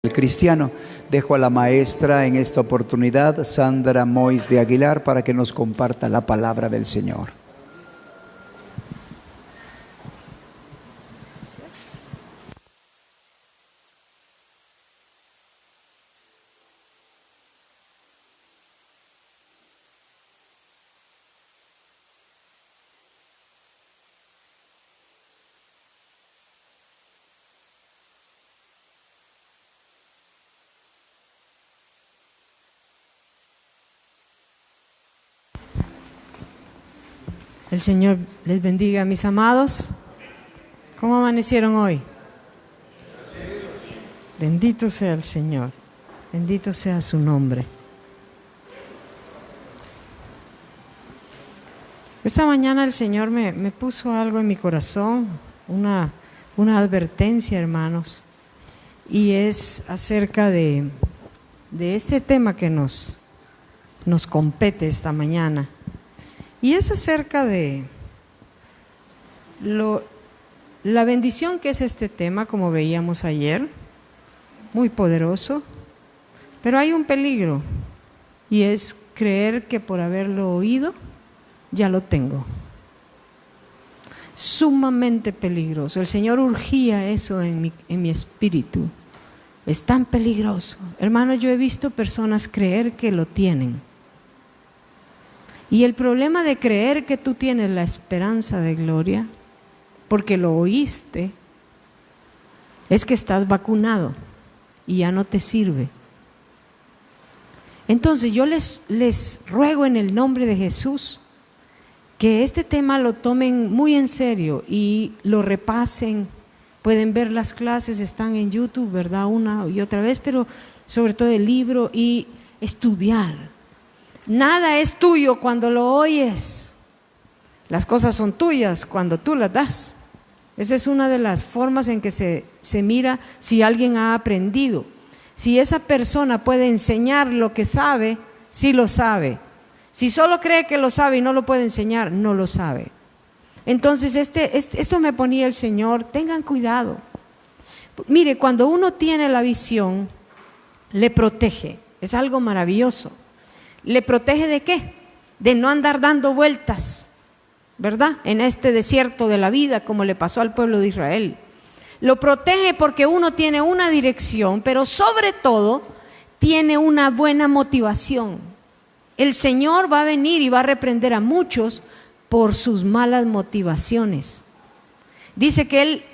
El cristiano. Dejo a la maestra en esta oportunidad, Sandra Mois de Aguilar, para que nos comparta la palabra del Señor. El Señor les bendiga, mis amados. ¿Cómo amanecieron hoy? Bendito sea el Señor, bendito sea su nombre. Esta mañana el Señor me puso algo en mi corazón, una advertencia, hermanos, y es acerca de este tema que nos compete esta mañana. Y es acerca de la bendición que es este tema, como veíamos ayer, muy poderoso, pero hay un peligro, y es creer que por haberlo oído, ya lo tengo. Sumamente peligroso. El Señor urgía eso en mi espíritu. Es tan peligroso. Hermano, yo he visto personas creer que lo tienen. Y el problema de creer que tú tienes la esperanza de gloria, porque lo oíste, es que estás vacunado y ya no te sirve. Entonces yo les ruego en el nombre de Jesús que este tema lo tomen muy en serio y lo repasen. Pueden ver las clases, están en YouTube, ¿verdad? Una y otra vez, pero sobre todo el libro y estudiar. Nada es tuyo cuando lo oyes. Las cosas son tuyas cuando tú las das. Esa es una de las formas en que se mira si alguien ha aprendido. Si esa persona puede enseñar lo que sabe, sí lo sabe. Si solo cree que lo sabe y no lo puede enseñar, no lo sabe. Entonces esto me ponía el Señor, tengan cuidado. Mire, cuando uno tiene la visión, le protege, es algo maravilloso. ¿Le protege de qué? De no andar dando vueltas, ¿verdad? En este desierto de la vida, como le pasó al pueblo de Israel. Lo protege porque uno tiene una dirección, pero sobre todo tiene una buena motivación. El Señor va a venir y va a reprender a muchos por sus malas motivaciones. Dice que Él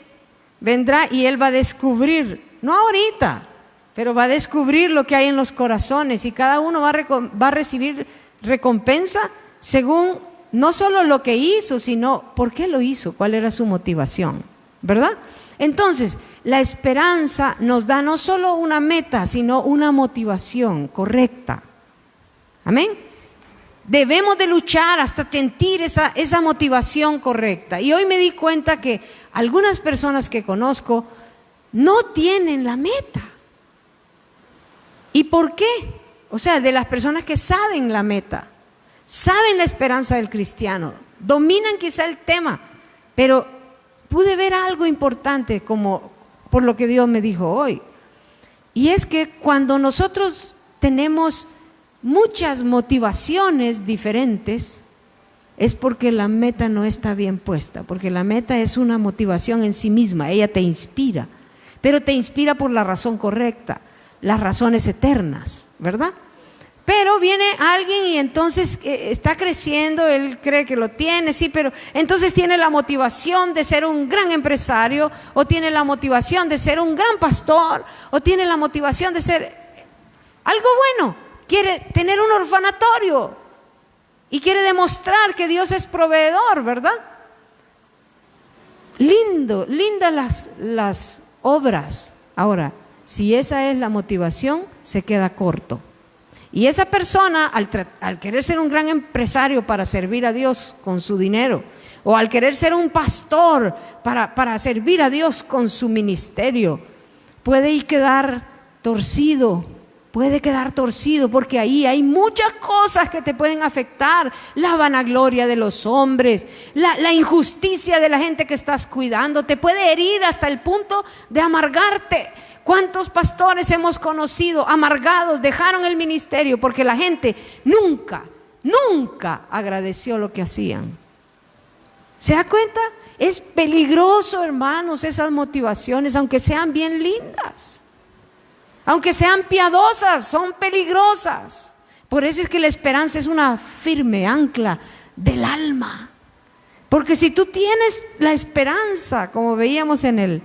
vendrá y Él va a descubrir, no ahorita, pero va a descubrir lo que hay en los corazones y cada uno va a recibir recompensa según no solo lo que hizo, sino por qué lo hizo, cuál era su motivación, ¿verdad? Entonces, la esperanza nos da no solo una meta, sino una motivación correcta. Amén. Debemos de luchar hasta sentir esa motivación correcta. Y hoy me di cuenta que algunas personas que conozco no tienen la meta. ¿Y por qué? O sea, de las personas que saben la meta, saben la esperanza del cristiano, dominan quizá el tema, pero pude ver algo importante como por lo que Dios me dijo hoy. Y es que cuando nosotros tenemos muchas motivaciones diferentes, es porque la meta no está bien puesta, porque la meta es una motivación en sí misma, ella te inspira, pero te inspira por la razón correcta. Las razones eternas, ¿verdad? Pero viene alguien y entonces está creciendo, él cree que lo tiene, sí, pero entonces tiene la motivación de ser un gran empresario, o tiene la motivación de ser un gran pastor, o tiene la motivación de ser algo bueno, quiere tener un orfanatorio y quiere demostrar que Dios es proveedor, ¿verdad? Lindas las obras. Ahora, si esa es la motivación, se queda corto. Y esa persona, al querer ser un gran empresario para servir a Dios con su dinero, o al querer ser un pastor para servir a Dios con su ministerio, puede quedar torcido, porque ahí hay muchas cosas que te pueden afectar. La vanagloria de los hombres, la injusticia de la gente que estás cuidando, te puede herir hasta el punto de amargarte. ¿Cuántos pastores hemos conocido amargados, dejaron el ministerio porque la gente nunca agradeció lo que hacían? ¿Se da cuenta? Es peligroso, hermanos, esas motivaciones, aunque sean bien lindas, aunque sean piadosas, son peligrosas. Por eso es que la esperanza es una firme ancla del alma. Porque si tú tienes la esperanza, como veíamos en el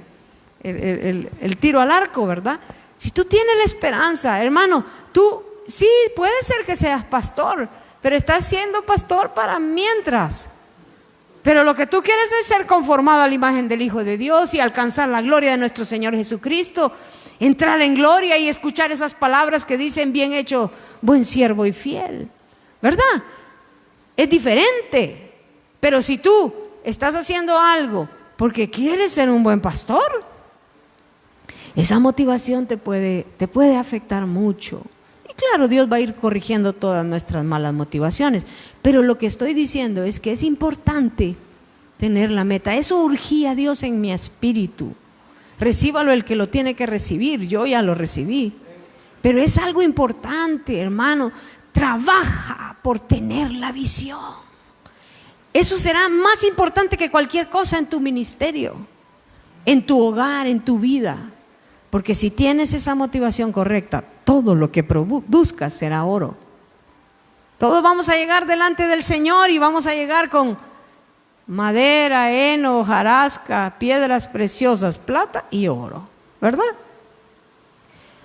tiro al arco, ¿verdad? Si tú tienes la esperanza, hermano, tú sí, puede ser que seas pastor, pero estás siendo pastor para mientras. Pero lo que tú quieres es ser conformado a la imagen del Hijo de Dios y alcanzar la gloria de nuestro Señor Jesucristo, entrar en gloria y escuchar esas palabras que dicen: bien hecho, buen siervo y fiel, ¿verdad? Es diferente. Pero si tú estás haciendo algo porque quieres ser un buen pastor, esa motivación te puede afectar mucho. Y claro, Dios va a ir corrigiendo todas nuestras malas motivaciones. Pero lo que estoy diciendo es que es importante tener la meta. Eso urgía a Dios en mi espíritu. Recíbalo el que lo tiene que recibir. Yo ya lo recibí. Pero es algo importante, hermano. Trabaja por tener la visión. Eso será más importante que cualquier cosa en tu ministerio, en tu hogar, en tu vida. Porque si tienes esa motivación correcta, todo lo que produzcas será oro. Todos vamos a llegar delante del Señor y vamos a llegar con madera, heno, hojarasca, piedras preciosas, plata y oro, ¿verdad?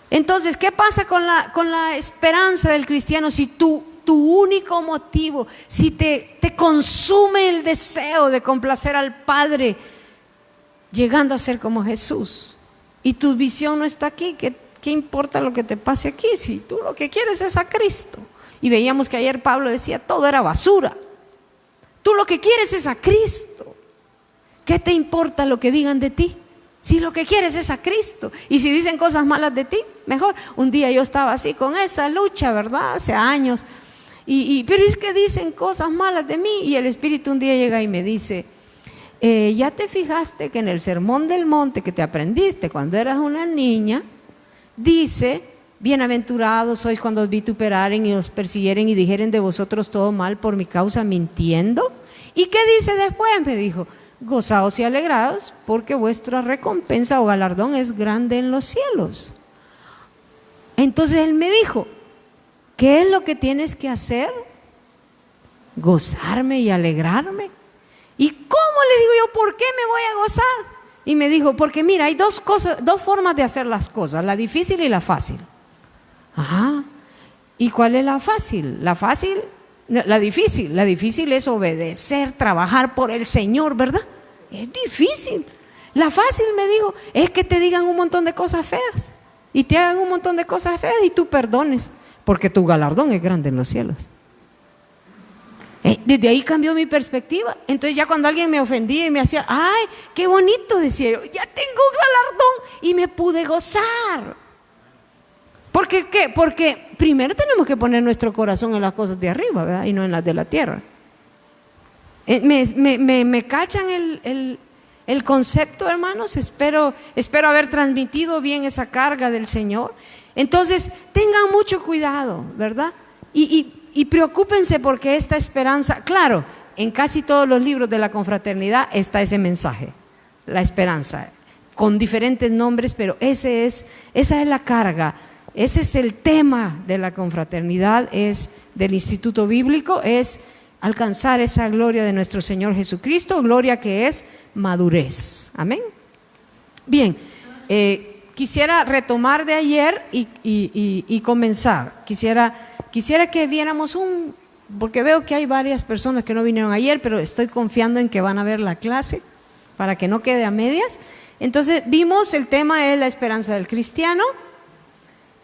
Entonces, ¿qué pasa con la esperanza del cristiano? Si tu único motivo, si te consume el deseo de complacer al Padre, llegando a ser como Jesús, y tu visión no está aquí, ¿qué importa lo que te pase aquí? Si tú lo que quieres es a Cristo. Y veíamos que ayer Pablo decía: todo era basura. Tú lo que quieres es a Cristo. ¿Qué te importa lo que digan de ti? Si lo que quieres es a Cristo. Y si dicen cosas malas de ti, mejor. Un día yo estaba así con esa lucha, ¿verdad? Hace años. Pero es que dicen cosas malas de mí. Y el Espíritu un día llega y me dice: ¿ya te fijaste que en el Sermón del Monte que te aprendiste cuando eras una niña, dice: bienaventurados sois cuando os vituperaren y os persiguieren y dijeren de vosotros todo mal por mi causa, mintiendo? ¿Y qué dice después? Me dijo: gozaos y alegraos, porque vuestra recompensa o galardón es grande en los cielos. Entonces él me dijo: ¿qué es lo que tienes que hacer? Gozarme y alegrarme. ¿Y cómo? Le digo yo, ¿por qué me voy a gozar? Y me dijo: porque mira, hay dos formas de hacer las cosas, la difícil y la fácil. Ajá. ¿Y cuál es la fácil? La difícil es obedecer, trabajar por el Señor, ¿verdad? Es difícil. La fácil, me dijo, es que te digan un montón de cosas feas y te hagan un montón de cosas feas y tú perdones, porque tu galardón es grande en los cielos. Desde ahí cambió mi perspectiva. Entonces ya cuando alguien me ofendía y me hacía: ay, qué bonito, decía yo, ya tengo galardón y me pude gozar. ¿Por qué? Porque primero tenemos que poner nuestro corazón en las cosas de arriba, ¿verdad? Y no en las de la tierra. ¿Me cachan el concepto, hermanos? Espero haber transmitido bien esa carga del Señor. Entonces, tengan mucho cuidado, ¿verdad? Y preocúpense, porque esta esperanza, claro, en casi todos los libros de la confraternidad está ese mensaje, la esperanza, con diferentes nombres, pero esa es la carga, ese es el tema de la confraternidad, es del Instituto Bíblico, es alcanzar esa gloria de nuestro Señor Jesucristo, gloria que es madurez. Amén. Bien, quisiera retomar de ayer y comenzar. Quisiera que viéramos porque veo que hay varias personas que no vinieron ayer, pero estoy confiando en que van a ver la clase para que no quede a medias. Entonces vimos el tema de la esperanza del cristiano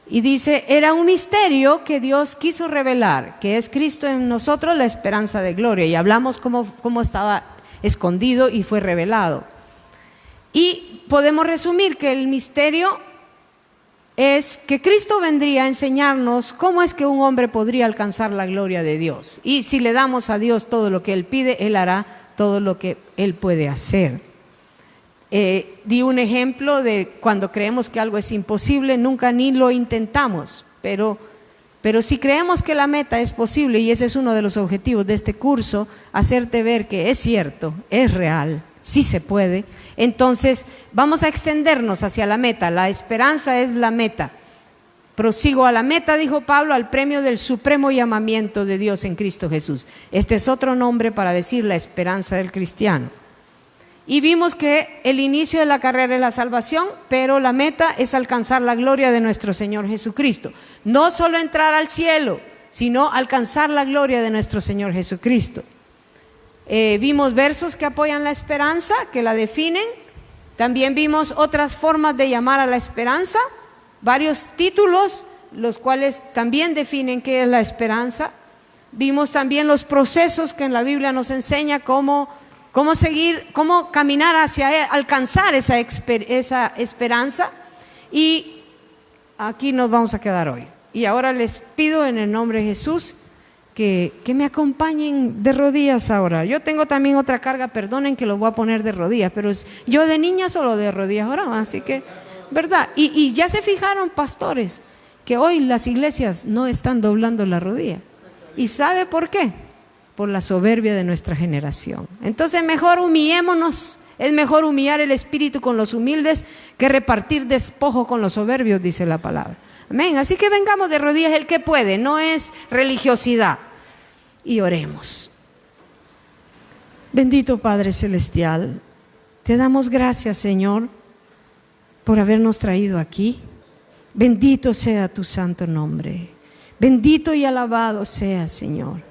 y dice: era un misterio que Dios quiso revelar, que es Cristo en nosotros, la esperanza de gloria. Y hablamos cómo estaba escondido y fue revelado. Y podemos resumir que el misterio es que Cristo vendría a enseñarnos cómo es que un hombre podría alcanzar la gloria de Dios. Y si le damos a Dios todo lo que Él pide, Él hará todo lo que Él puede hacer. Di un ejemplo de cuando creemos que algo es imposible, nunca ni lo intentamos, pero si creemos que la meta es posible, y ese es uno de los objetivos de este curso, hacerte ver que es cierto, es real, sí se puede, entonces vamos a extendernos hacia la meta. La esperanza es la meta. Prosigo a la meta, dijo Pablo, al premio del supremo llamamiento de Dios en Cristo Jesús. Este es otro nombre para decir la esperanza del cristiano. Y vimos que el inicio de la carrera es la salvación, pero la meta es alcanzar la gloria de nuestro Señor Jesucristo. No solo entrar al cielo, sino alcanzar la gloria de nuestro Señor Jesucristo. Vimos versos que apoyan la esperanza, que la definen. También vimos otras formas de llamar a la esperanza, varios títulos, los cuales también definen qué es la esperanza. Vimos también los procesos que en la Biblia nos enseña cómo seguir, cómo caminar hacia alcanzar esa esperanza. Y aquí nos vamos a quedar hoy. Y ahora les pido en el nombre de Jesús que me acompañen de rodillas ahora. Yo tengo también otra carga, perdonen que lo voy a poner de rodillas, pero yo de niña solo de rodillas oraba, así que, ¿verdad? Y ya se fijaron, pastores, que hoy las iglesias no están doblando la rodilla. ¿Y sabe por qué? Por la soberbia de nuestra generación. Entonces mejor humillémonos. Es mejor humillar el espíritu con los humildes que repartir despojo con los soberbios, dice la palabra. Amén. Así que vengamos de rodillas el que puede, no es religiosidad. Y oremos. Bendito Padre Celestial, te damos gracias, Señor, por habernos traído aquí. Bendito sea tu santo nombre. Bendito y alabado sea, Señor.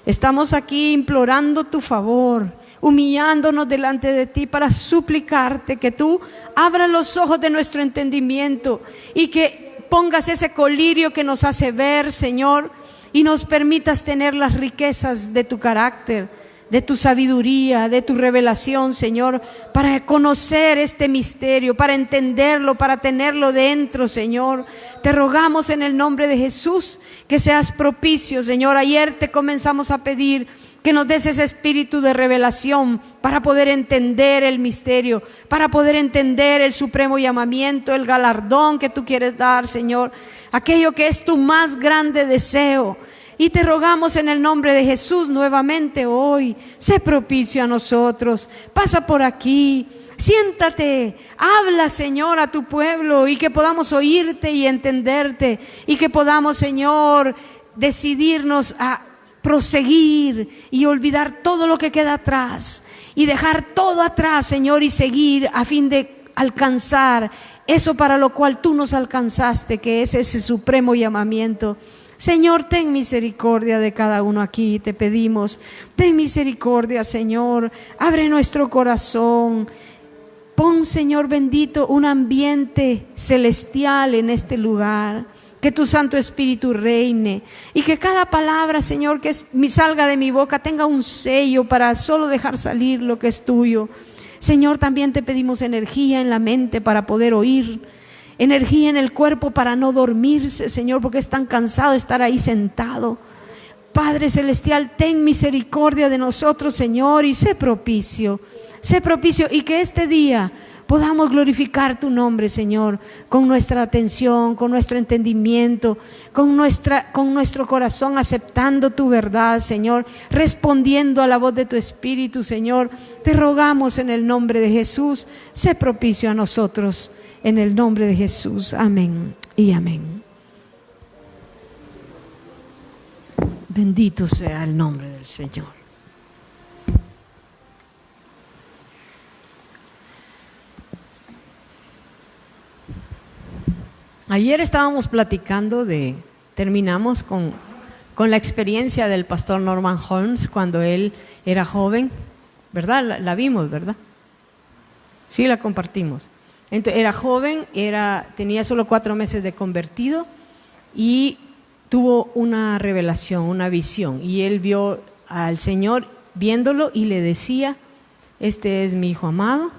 Estamos aquí implorando tu favor, humillándonos delante de ti para suplicarte que tú abras los ojos de nuestro entendimiento y que pongas ese colirio que nos hace ver, Señor, y nos permitas tener las riquezas de tu carácter, de tu sabiduría, de tu revelación, Señor, para conocer este misterio, para entenderlo, para tenerlo dentro, Señor. Te rogamos en el nombre de Jesús que seas propicio, Señor. Ayer te comenzamos a pedir que nos des ese espíritu de revelación para poder entender el misterio, para poder entender el supremo llamamiento, el galardón que tú quieres dar, Señor, aquello que es tu más grande deseo. Y te rogamos en el nombre de Jesús nuevamente hoy, sé propicio a nosotros, pasa por aquí, siéntate, habla, Señor, a tu pueblo y que podamos oírte y entenderte y que podamos, Señor, decidirnos a proseguir y olvidar todo lo que queda atrás y dejar todo atrás, Señor, y seguir a fin de alcanzar eso para lo cual tú nos alcanzaste, que es ese supremo llamamiento. Señor, ten misericordia de cada uno aquí, te pedimos, ten misericordia, Señor, abre nuestro corazón, pon, Señor bendito, un ambiente celestial en este lugar, que tu Santo Espíritu reine y que cada palabra, Señor, que salga de mi boca tenga un sello para solo dejar salir lo que es tuyo. Señor, también te pedimos energía en la mente para poder oír, energía en el cuerpo para no dormirse, Señor, porque es tan cansado de estar ahí sentado. Padre Celestial, ten misericordia de nosotros, Señor, y sé propicio y que este día podamos glorificar tu nombre, Señor, con nuestra atención, con nuestro entendimiento, con nuestro corazón, aceptando tu verdad, Señor, respondiendo a la voz de tu Espíritu, Señor. Te rogamos en el nombre de Jesús, sé propicio a nosotros, en el nombre de Jesús. Amén y amén. Bendito sea el nombre del Señor. Ayer estábamos platicando terminamos con la experiencia del pastor Norman Holmes cuando él era joven, ¿verdad? La vimos, ¿verdad? Sí, la compartimos. Entonces, era joven, tenía solo 4 meses de convertido y tuvo una revelación, una visión. Y él vio al Señor viéndolo y le decía: este es mi hijo amado,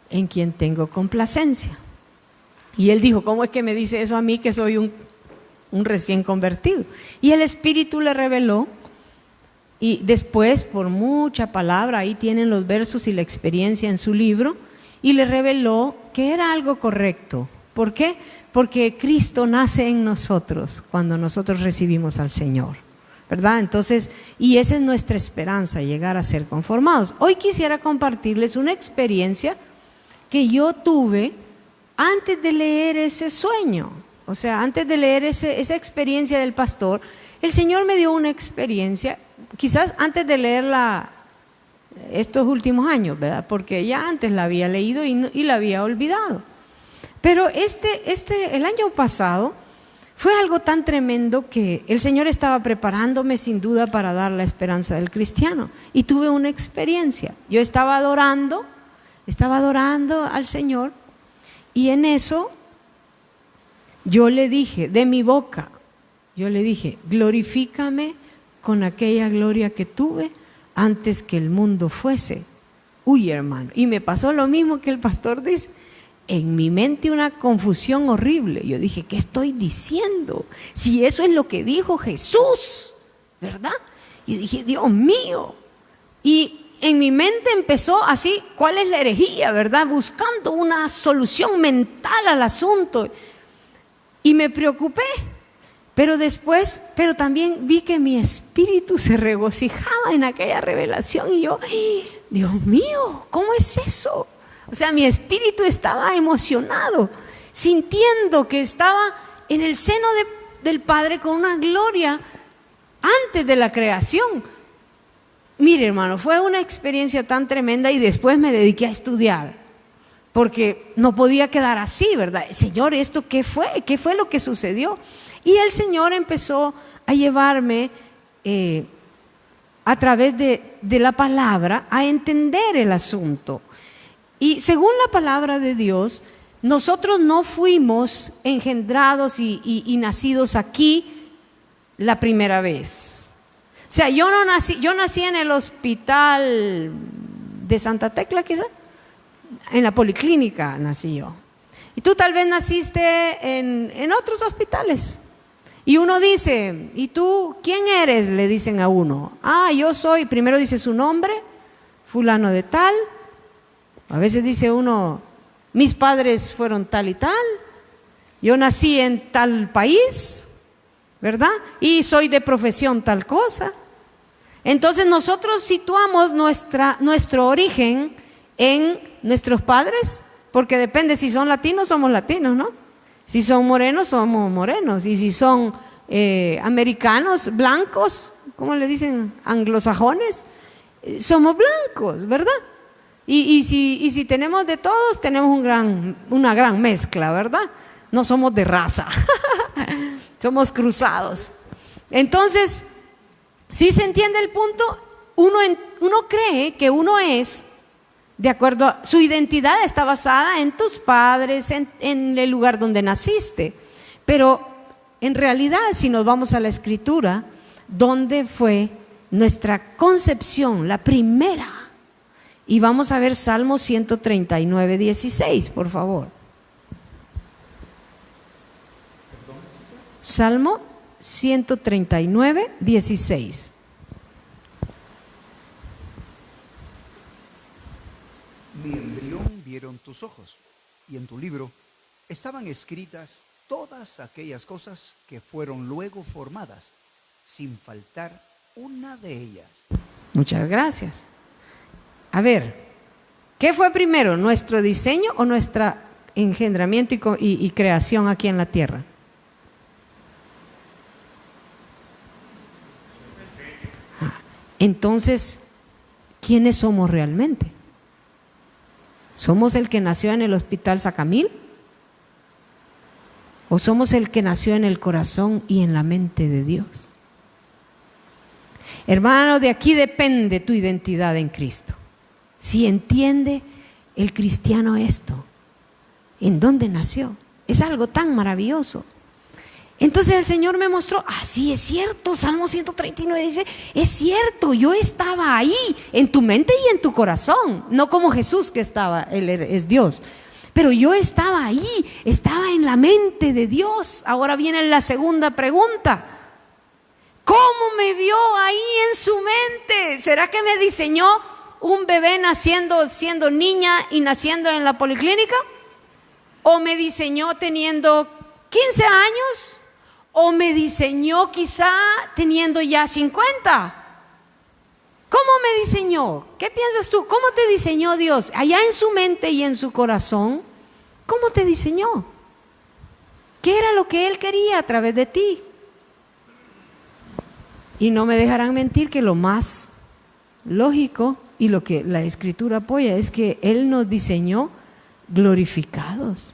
en quien tengo complacencia. Y él dijo: ¿cómo es que me dice eso a mí que soy un recién convertido? Y el Espíritu le reveló, y después por mucha palabra, ahí tienen los versos y la experiencia en su libro, y le reveló que era algo correcto. ¿Por qué? Porque Cristo nace en nosotros cuando nosotros recibimos al Señor, ¿verdad? Entonces, y esa es nuestra esperanza, llegar a ser conformados. Hoy quisiera compartirles una experiencia que yo tuve antes de leer ese sueño. O sea, antes de leer esa experiencia del pastor, el Señor me dio una experiencia, quizás antes de leerla estos últimos años, ¿verdad? Porque ya antes la había leído y la había olvidado. Pero el año pasado fue algo tan tremendo que el Señor estaba preparándome sin duda para dar la esperanza del cristiano. Y tuve una experiencia. Yo estaba adorando al Señor, y en eso yo le dije, de mi boca, yo le dije, glorifícame con aquella gloria que tuve antes que el mundo fuese. Uy, hermano, y me pasó lo mismo que el pastor dice. En mi mente una confusión horrible. Yo dije, ¿qué estoy diciendo? Si eso es lo que dijo Jesús, ¿verdad? Y dije, Dios mío. Y en mi mente empezó así, ¿cuál es la herejía, verdad? Buscando una solución mental al asunto. Y me preocupé. Pero también vi que mi espíritu se regocijaba en aquella revelación. Y yo, Dios mío, ¿cómo es eso? O sea, mi espíritu estaba emocionado, sintiendo que estaba en el seno del Padre con una gloria antes de la creación. Mire, hermano, fue una experiencia tan tremenda, y después me dediqué a estudiar, porque no podía quedar así, ¿verdad? Señor, ¿esto qué fue? ¿Qué fue lo que sucedió? Y el Señor empezó a llevarme a través de la palabra a entender el asunto. Y según la palabra de Dios, nosotros no fuimos engendrados y nacidos aquí la primera vez. O sea, yo nací en el hospital de Santa Tecla, quizá, en la policlínica nací yo. Y tú tal vez naciste en otros hospitales. Y uno dice, ¿y tú quién eres? Le dicen a uno. Yo soy, primero dice su nombre, fulano de tal. A veces dice uno, mis padres fueron tal y tal, yo nací en tal país, ¿verdad? Y soy de profesión tal cosa. Entonces nosotros situamos nuestro origen en nuestros padres, porque depende si son latinos, somos latinos, ¿no? Si son morenos, somos morenos. Y si son americanos, blancos, ¿cómo le dicen? Anglosajones, somos blancos, ¿verdad? Y si tenemos de todos, tenemos una gran mezcla, ¿verdad? No somos de raza, somos cruzados. Entonces, ¿sí se entiende el punto? Uno cree que uno es, de acuerdo a su identidad, está basada en tus padres, en el lugar donde naciste. Pero en realidad, si nos vamos a la Escritura, ¿dónde fue nuestra concepción, la primera? Y vamos a ver Salmo 139, 16, por favor. Salmo 139, 16. Mi embrión vieron tus ojos, y en tu libro estaban escritas todas aquellas cosas que fueron luego formadas, sin faltar una de ellas. Muchas gracias. A ver, ¿qué fue primero, nuestro diseño o nuestro engendramiento y creación aquí en la tierra? Entonces, ¿quiénes somos realmente? ¿Somos el que nació en el hospital Sacamil? ¿O somos el que nació en el corazón y en la mente de Dios? Hermano, de aquí depende tu identidad en Cristo. Si entiende el cristiano esto, ¿en dónde nació? Es algo tan maravilloso. Entonces el Señor me mostró, sí es cierto, Salmo 139 dice, es cierto, yo estaba ahí, en tu mente y en tu corazón, no como Jesús que estaba, Él es Dios, pero yo estaba ahí, estaba en la mente de Dios. Ahora viene la segunda pregunta, ¿cómo me vio ahí en su mente? ¿Será que me diseñó un bebé naciendo, siendo niña y naciendo en la policlínica? ¿O me diseñó teniendo 15 años? ¿O me diseñó quizá teniendo ya 50? ¿Cómo me diseñó? ¿Qué piensas tú? ¿Cómo te diseñó Dios? Allá en su mente y en su corazón, ¿cómo te diseñó? ¿Qué era lo que Él quería a través de ti? Y no me dejarán mentir que lo más lógico y lo que la Escritura apoya es que Él nos diseñó glorificados.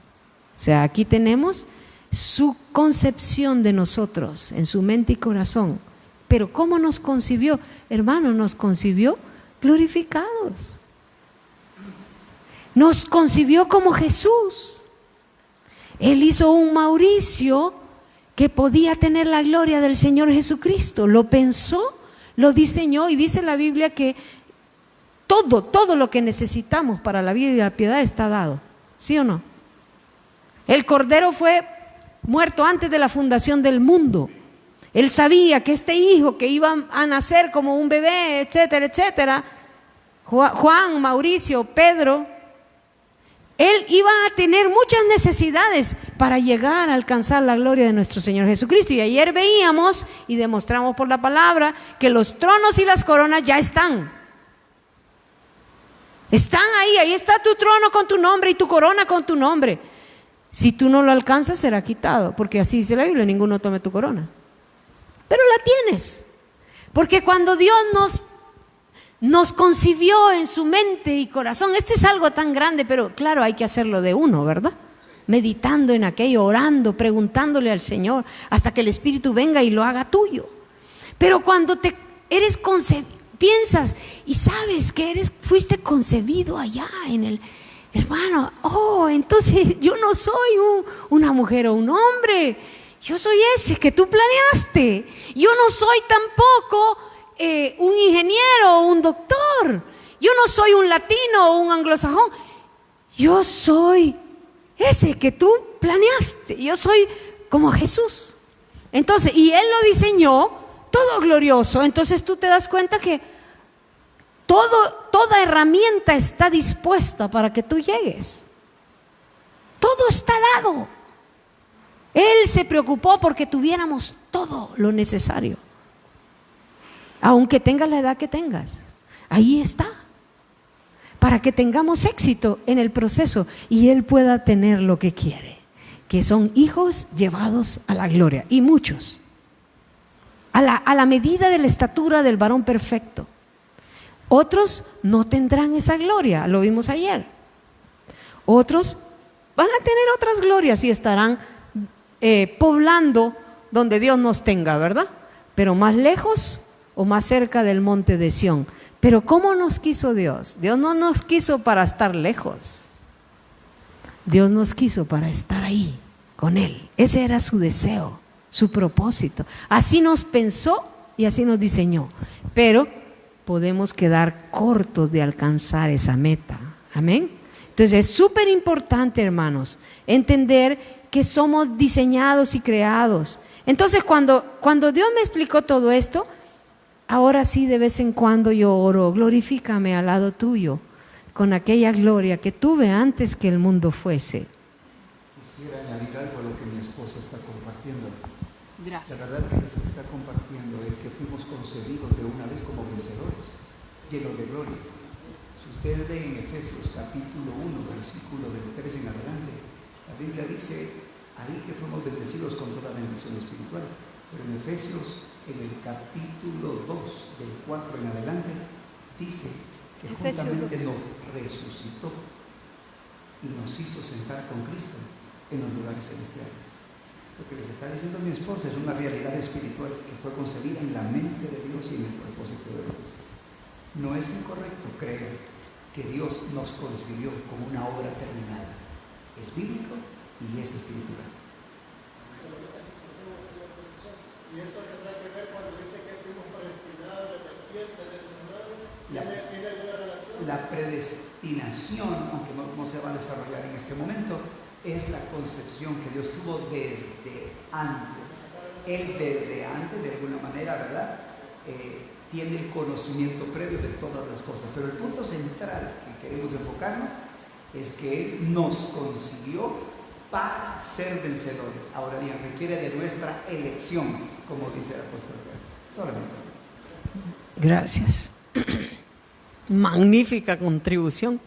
O sea, aquí tenemos su concepción de nosotros en su mente y corazón. Pero ¿cómo nos concibió? Hermano, nos concibió glorificados. Nos concibió como Jesús. Él hizo un Mauricio que podía tener la gloria del Señor Jesucristo. Lo pensó, lo diseñó, y dice la Biblia que todo lo que necesitamos para la vida y la piedad está dado. ¿Sí o no? El Cordero fue muerto antes de la fundación del mundo. Él sabía que este hijo que iba a nacer como un bebé, etcétera, etcétera, Juan, Mauricio, Pedro, él iba a tener muchas necesidades para llegar a alcanzar la gloria de nuestro Señor Jesucristo. Y ayer veíamos y demostramos por la palabra que los tronos y las coronas ya están. Están ahí, ahí está tu trono con tu nombre y tu corona con tu nombre. Si tú no lo alcanzas, será quitado, porque así dice la Biblia, ninguno tome tu corona. Pero la tienes, porque cuando Dios nos concibió en su mente y corazón, esto es algo tan grande, pero claro, hay que hacerlo de uno, ¿verdad? Meditando en aquello, orando, preguntándole al Señor, hasta que el Espíritu venga y lo haga tuyo. Pero cuando eres concebido, piensas y sabes que fuiste concebido allá en el... Hermano, entonces yo no soy una mujer o un hombre, yo soy ese que tú planeaste. Yo no soy tampoco un ingeniero o un doctor. Yo no soy un latino o un anglosajón. Yo soy ese que tú planeaste. Yo soy como Jesús. Entonces, y Él lo diseñó todo glorioso. Entonces tú te das cuenta que toda herramienta está dispuesta para que tú llegues. Todo está dado. Él se preocupó porque tuviéramos todo lo necesario. Aunque tengas la edad que tengas, ahí está. Para que tengamos éxito en el proceso y Él pueda tener lo que quiere, que son hijos llevados a la gloria, y muchos, a la medida de la estatura del varón perfecto. Otros no tendrán esa gloria, lo vimos ayer. Otros van a tener otras glorias y estarán poblando donde Dios nos tenga, ¿verdad? Pero más lejos o más cerca del monte de Sión. Pero ¿cómo nos quiso Dios? Dios no nos quiso para estar lejos. Dios nos quiso para estar ahí con Él. Ese era su deseo, su propósito. Así nos pensó y así nos diseñó. Pero podemos quedar cortos de alcanzar esa meta. Amén. Entonces es súper importante, hermanos, entender que somos diseñados y creados. Entonces cuando Dios me explicó todo esto, ahora sí de vez en cuando yo oro, glorifícame al lado tuyo, con aquella gloria que tuve antes que el mundo fuese. Quisiera añadir algo a lo que mi esposa está compartiendo. Gracias. La verdad que les está compartiendo es que fuimos concebidos de una vez como vencedores, llenos de gloria. Si ustedes leen en Efesios capítulo 1, versículo del 3 en adelante, la Biblia dice ahí que fuimos bendecidos con toda bendición espiritual. Pero en Efesios, en el capítulo 2, del 4 en adelante, dice que juntamente nos resucitó y nos hizo sentar con Cristo en los lugares celestiales. Lo que les está diciendo mi esposa es una realidad espiritual que fue concebida en la mente de Dios y en el propósito de Dios. No es incorrecto creer que Dios nos concibió como una obra terminada. Es bíblico y es escritura. Y eso tendrá que ver cuando dice que fuimos predestinados desde el vientre de nuestro madre. ¿Tiene alguna relación? La predestinación, aunque no se va a desarrollar en este momento, es la concepción que Dios tuvo desde antes. Él desde antes, de alguna manera, ¿verdad? tiene el conocimiento previo de todas las cosas. Pero el punto central que queremos enfocarnos es que Él nos consiguió para ser vencedores. Ahora bien, requiere de nuestra elección, como dice el apóstol Pedro. Solamente. Gracias. Magnífica contribución.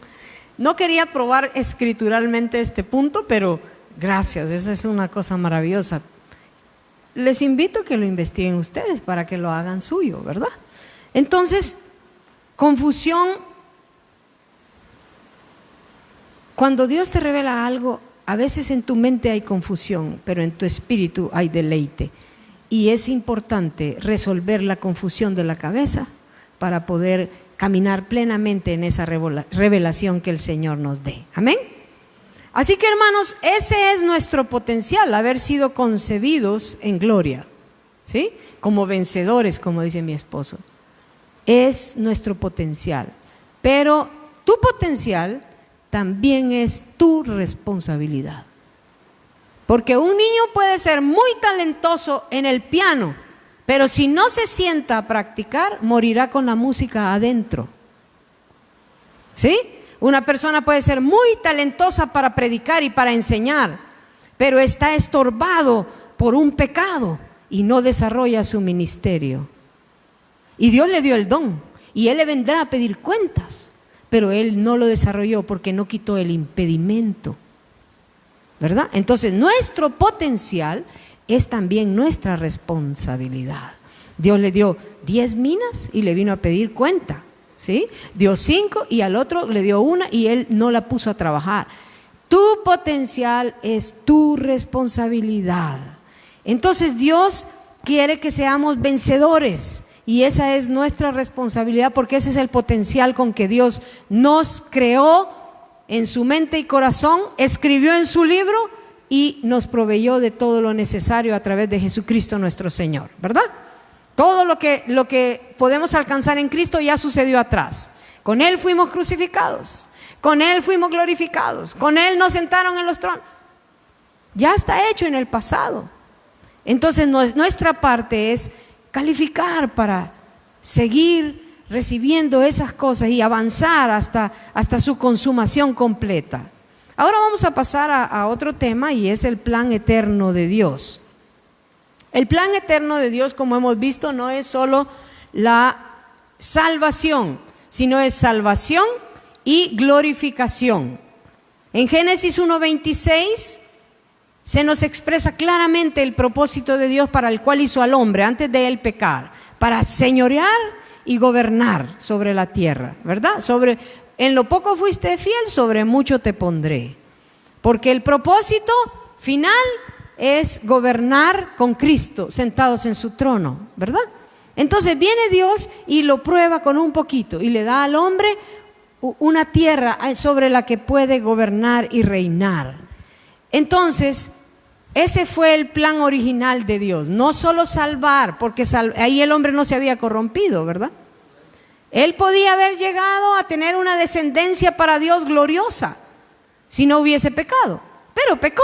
No quería probar escrituralmente este punto, pero gracias, esa es una cosa maravillosa. Les invito a que lo investiguen ustedes para que lo hagan suyo, ¿verdad? Entonces, confusión. Cuando Dios te revela algo, a veces en tu mente hay confusión, pero en tu espíritu hay deleite. Y es importante resolver la confusión de la cabeza para poder caminar plenamente en esa revelación que el Señor nos dé. Amén. Así que, hermanos, ese es nuestro potencial, haber sido concebidos en gloria, ¿sí? Como vencedores, como dice mi esposo. Es nuestro potencial. Pero tu potencial también es tu responsabilidad. Porque un niño puede ser muy talentoso en el piano, pero si no se sienta a practicar, morirá con la música adentro. ¿Sí? Una persona puede ser muy talentosa para predicar y para enseñar, pero está estorbado por un pecado y no desarrolla su ministerio. Y Dios le dio el don y Él le vendrá a pedir cuentas, pero Él no lo desarrolló porque no quitó el impedimento, ¿verdad? Entonces nuestro potencial es también nuestra responsabilidad. Dios le dio 10 minas y le vino a pedir cuenta, ¿sí? Dio 5 y al otro le dio 1 y él no la puso a trabajar. Tu potencial es tu responsabilidad. Entonces Dios quiere que seamos vencedores y esa es nuestra responsabilidad porque ese es el potencial con que Dios nos creó en su mente y corazón, escribió en su libro y nos proveyó de todo lo necesario a través de Jesucristo nuestro Señor, ¿verdad? Todo lo que podemos alcanzar en Cristo ya sucedió atrás. Con Él fuimos crucificados, con Él fuimos glorificados, con Él nos sentaron en los tronos. Ya está hecho en el pasado. Entonces nuestra parte es calificar para seguir recibiendo esas cosas y avanzar hasta su consumación completa. Ahora vamos a pasar a otro tema y es el plan eterno de Dios. El plan eterno de Dios, como hemos visto, no es solo la salvación, sino es salvación y glorificación. En Génesis 1:26 se nos expresa claramente el propósito de Dios para el cual hizo al hombre antes de él pecar, para señorear y gobernar sobre la tierra, ¿verdad? En lo poco fuiste fiel, sobre mucho te pondré. Porque el propósito final es gobernar con Cristo, sentados en su trono, ¿verdad? Entonces viene Dios y lo prueba con un poquito y le da al hombre una tierra sobre la que puede gobernar y reinar. Entonces, ese fue el plan original de Dios, no solo salvar, porque ahí el hombre no se había corrompido, ¿verdad? Él podía haber llegado a tener una descendencia para Dios gloriosa si no hubiese pecado, pero pecó.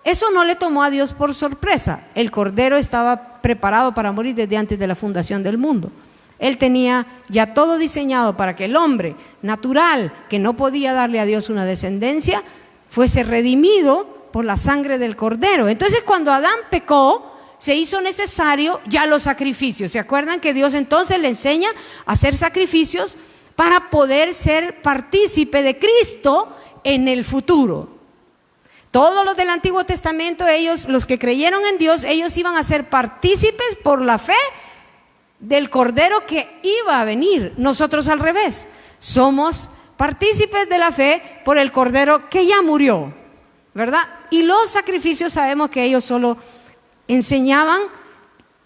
Eso no le tomó a Dios por sorpresa. El Cordero estaba preparado para morir desde antes de la fundación del mundo. Él tenía ya todo diseñado para que el hombre natural, que no podía darle a Dios una descendencia, fuese redimido por la sangre del Cordero. Entonces, cuando Adán pecó, se hizo necesario ya los sacrificios. ¿Se acuerdan que Dios entonces le enseña a hacer sacrificios para poder ser partícipe de Cristo en el futuro? Todos los del Antiguo Testamento, ellos, los que creyeron en Dios, ellos iban a ser partícipes por la fe del Cordero que iba a venir. Nosotros al revés, somos partícipes de la fe por el Cordero que ya murió, ¿verdad? Y los sacrificios sabemos que ellos solo enseñaban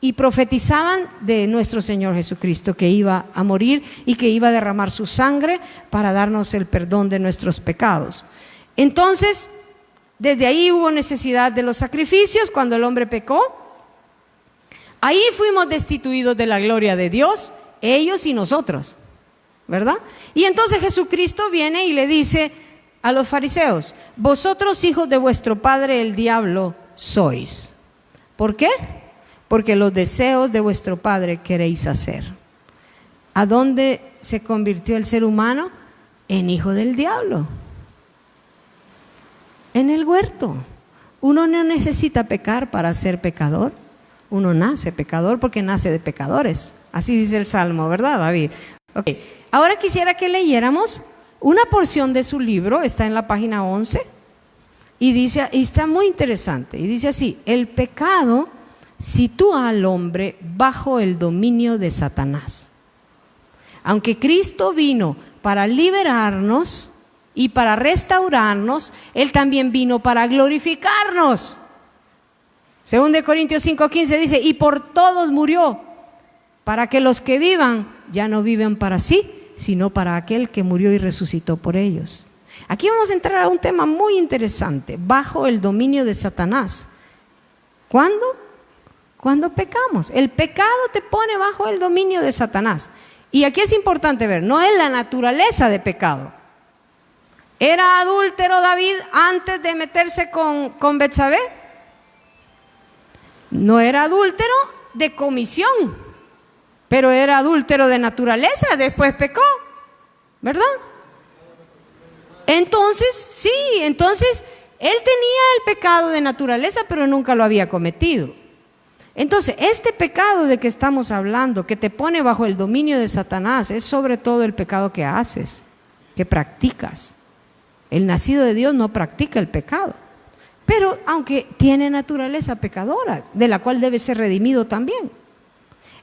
y profetizaban de nuestro Señor Jesucristo, que iba a morir y que iba a derramar su sangre para darnos el perdón de nuestros pecados. Entonces, desde ahí hubo necesidad de los sacrificios cuando el hombre pecó. Ahí fuimos destituidos de la gloria de Dios, ellos y nosotros, ¿verdad? Y entonces Jesucristo viene y le dice a los fariseos: vosotros hijos de vuestro padre el diablo sois. ¿Por qué? Porque los deseos de vuestro padre queréis hacer. ¿A dónde se convirtió el ser humano? En hijo del diablo. En el huerto. Uno no necesita pecar para ser pecador. Uno nace pecador porque nace de pecadores. Así dice el Salmo, ¿verdad, David? Okay. Ahora quisiera que leyéramos una porción de su libro, está en la página 11, y dice, y está muy interesante, y dice así: el pecado sitúa al hombre bajo el dominio de Satanás. Aunque Cristo vino para liberarnos y para restaurarnos, Él también vino para glorificarnos. 2 Corintios 5:15 dice: y por todos murió, para que los que vivan ya no viven para sí, sino para aquel que murió y resucitó por ellos. Aquí vamos a entrar a un tema muy interesante: bajo el dominio de Satanás. ¿Cuándo? Cuando pecamos. El pecado te pone bajo el dominio de Satanás. Y aquí es importante ver, no es la naturaleza de pecado. ¿Era adúltero David antes de meterse con Betsabé? No era adúltero de comisión, pero era adúltero de naturaleza, después pecó, ¿verdad? Entonces, sí, entonces él tenía el pecado de naturaleza, pero nunca lo había cometido. Entonces, este pecado de que estamos hablando, que te pone bajo el dominio de Satanás, es sobre todo el pecado que haces, que practicas. El nacido de Dios no practica el pecado, pero aunque tiene naturaleza pecadora, de la cual debe ser redimido también.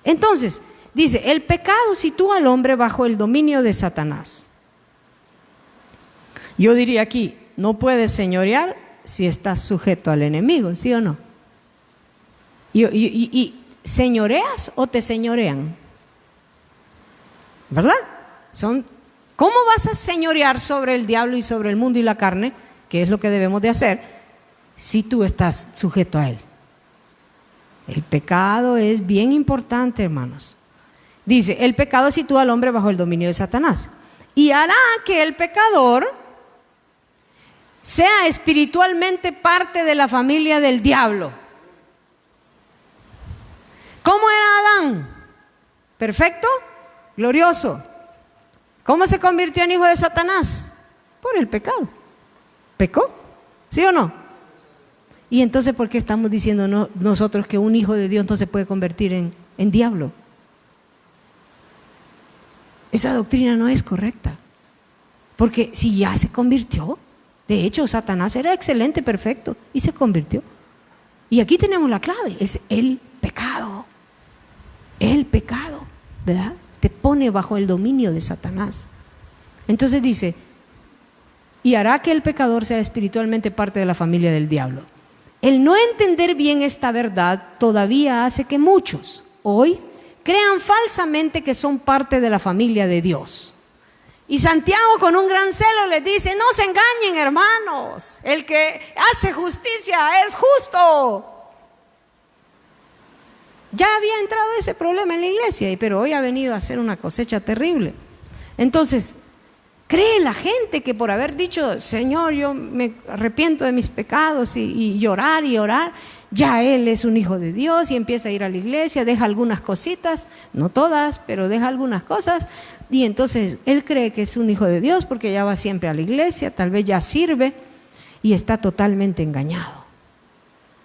Entonces, dice, el pecado sitúa al hombre bajo el dominio de Satanás. Yo diría aquí, no puedes señorear si estás sujeto al enemigo, ¿sí o no? ¿Y señoreas o te señorean? ¿Verdad? ¿Cómo vas a señorear sobre el diablo y sobre el mundo y la carne, que es lo que debemos de hacer, si tú estás sujeto a él? El pecado es bien importante, hermanos. Dice, el pecado sitúa al hombre bajo el dominio de Satanás y hará que el pecador sea espiritualmente parte de la familia del diablo. ¿Cómo era Adán? ¿Perfecto? ¿Glorioso? ¿Cómo se convirtió en hijo de Satanás? Por el pecado. ¿Pecó? ¿Sí o no? Y entonces, ¿por qué estamos diciendo nosotros que un hijo de Dios no se puede convertir en diablo? Esa doctrina no es correcta. Porque si ya se convirtió, de hecho Satanás era excelente, perfecto, y se convirtió. Y aquí tenemos la clave, es el pecado. El pecado, ¿verdad? Te pone bajo el dominio de Satanás. Entonces dice, y hará que el pecador sea espiritualmente parte de la familia del diablo. El no entender bien esta verdad todavía hace que muchos hoy crean falsamente que son parte de la familia de Dios. Y Santiago con un gran celo les dice, no se engañen, hermanos, el que hace justicia es justo. Ya había entrado ese problema en la iglesia, pero hoy ha venido a ser una cosecha terrible. Entonces, cree la gente que por haber dicho, Señor, yo me arrepiento de mis pecados y llorar y orar, ya él es un hijo de Dios y empieza a ir a la iglesia, deja algunas cositas, no todas, pero deja algunas cosas, y entonces él cree que es un hijo de Dios porque ya va siempre a la iglesia, tal vez ya sirve, y está totalmente engañado.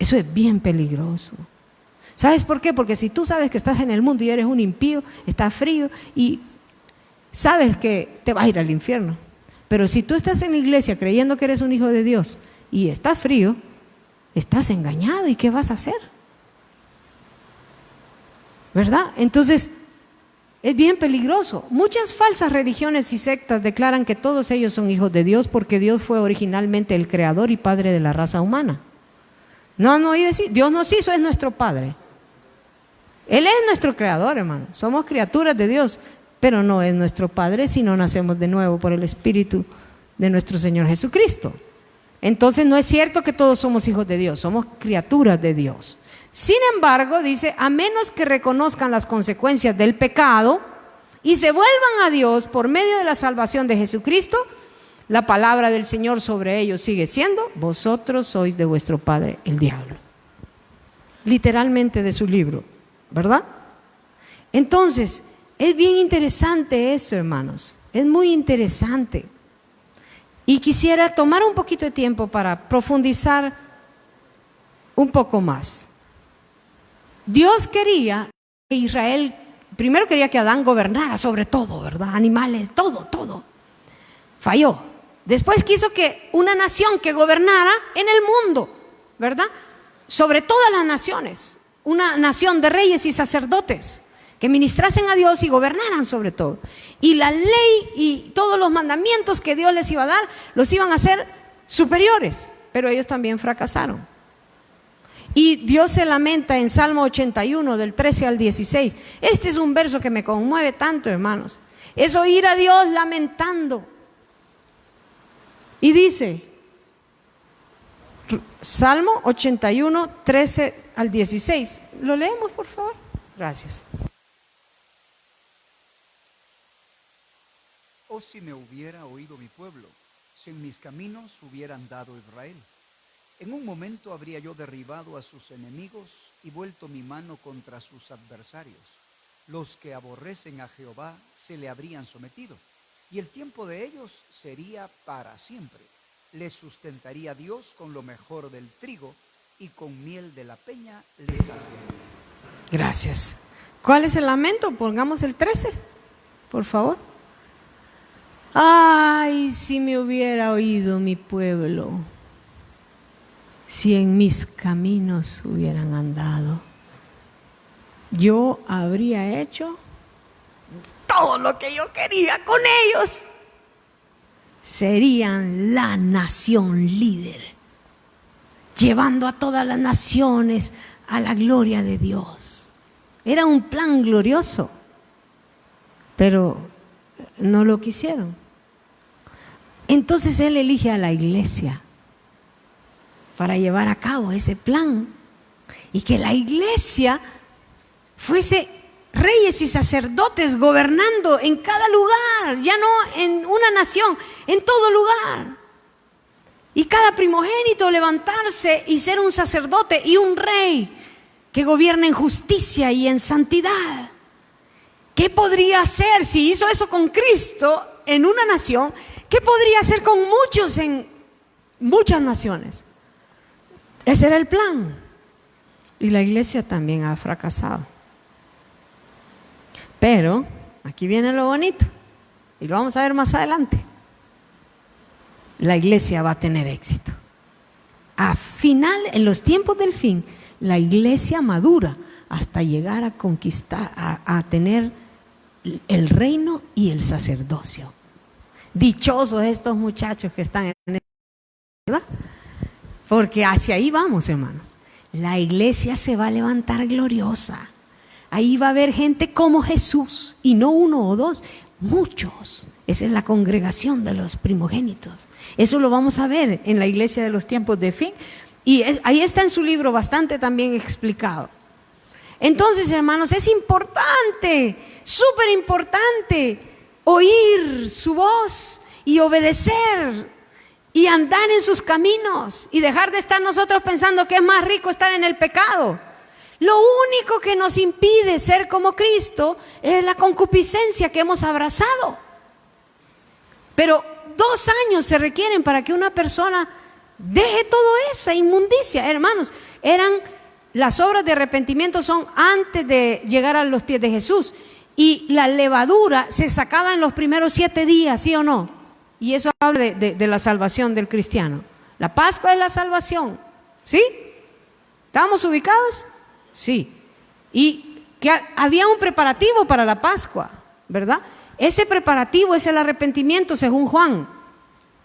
Eso es bien peligroso. ¿Sabes por qué? Porque si tú sabes que estás en el mundo y eres un impío, estás frío y sabes que te vas a ir al infierno. Pero si tú estás en la iglesia creyendo que eres un hijo de Dios y estás frío, estás engañado. ¿Y qué vas a hacer? ¿Verdad? Entonces, es bien peligroso. Muchas falsas religiones y sectas declaran que todos ellos son hijos de Dios porque Dios fue originalmente el creador y padre de la raza humana. No oí decir, Dios nos hizo, es nuestro Padre. Él es nuestro creador, hermano. Somos criaturas de Dios, pero no es nuestro Padre si no nacemos de nuevo por el Espíritu de nuestro Señor Jesucristo. Entonces no es cierto que todos somos hijos de Dios, somos criaturas de Dios. Sin embargo, dice, a menos que reconozcan las consecuencias del pecado y se vuelvan a Dios por medio de la salvación de Jesucristo, la palabra del Señor sobre ellos sigue siendo, vosotros sois de vuestro padre el diablo. Literalmente de su libro, ¿verdad? Entonces, Es bien interesante esto, hermanos. Es muy interesante. Y quisiera tomar un poquito de tiempo para profundizar un poco más. Dios quería que Israel, primero quería que Adán gobernara sobre todo, ¿verdad? Animales, todo. Falló. Después quiso que una nación que gobernara en el mundo, ¿verdad? Sobre todas las naciones. Una nación de reyes y sacerdotes que ministrasen a Dios y gobernaran sobre todo. Y la ley y todos los mandamientos que Dios les iba a dar, los iban a hacer superiores, pero ellos también fracasaron. Y Dios se lamenta en Salmo 81, del 13 al 16. Este es un verso que me conmueve tanto, hermanos. Es oír a Dios lamentando. Y dice, Salmo 81, 13 al 16. ¿Lo leemos, por favor? Gracias. Oh, si me hubiera oído mi pueblo, si en mis caminos hubiera andado Israel. En un momento habría yo derribado a sus enemigos y vuelto mi mano contra sus adversarios. Los que aborrecen a Jehová se le habrían sometido, y el tiempo de ellos sería para siempre. Les sustentaría Dios con lo mejor del trigo, y con miel de la peña les saciaría. Gracias. ¿Cuál es el lamento? Pongamos el 13, por favor. Ay, si me hubiera oído mi pueblo, si en mis caminos hubieran andado, yo habría hecho todo lo que yo quería con ellos. Serían la nación líder, llevando a todas las naciones a la gloria de Dios. Era un plan glorioso, pero no lo quisieron. Entonces Él elige a la iglesia para llevar a cabo ese plan, y que la iglesia fuese reyes y sacerdotes gobernando en cada lugar, ya no en una nación, en todo lugar. Y cada primogénito levantarse y ser un sacerdote y un rey que gobierna en justicia y en santidad. ¿Qué podría hacer si hizo eso con Cristo en una nación? ¿Qué podría hacer con muchos en muchas naciones? Ese era el plan. Y la iglesia también ha fracasado. Pero aquí viene lo bonito, y lo vamos a ver más adelante. La iglesia va a tener éxito. A final, en los tiempos del fin, la iglesia madura hasta llegar a conquistar, a tener el reino y el sacerdocio. Dichosos estos muchachos que están en el, ¿verdad? Porque hacia ahí vamos, hermanos. La iglesia se va a levantar gloriosa. Ahí va a haber gente como Jesús, y no uno o dos, muchos. Esa es la congregación de los primogénitos. Eso lo vamos a ver en la iglesia de los tiempos de fin, y ahí está en su libro bastante también explicado. Entonces, hermanos, es importante, súper importante, oír su voz y obedecer y andar en sus caminos, y dejar de estar nosotros pensando que es más rico estar en el pecado. Lo único que nos impide ser como Cristo es la concupiscencia que hemos abrazado. Pero 2 años se requieren para que una persona deje toda esa inmundicia. Hermanos, las obras de arrepentimiento son antes de llegar a los pies de Jesús. Y la levadura se sacaba en los primeros 7 días, ¿sí o no? Y eso habla de la salvación del cristiano. La Pascua es la salvación, ¿sí? ¿Estamos ubicados? Sí. Y que había un preparativo para la Pascua, ¿verdad? Ese preparativo es el arrepentimiento según Juan.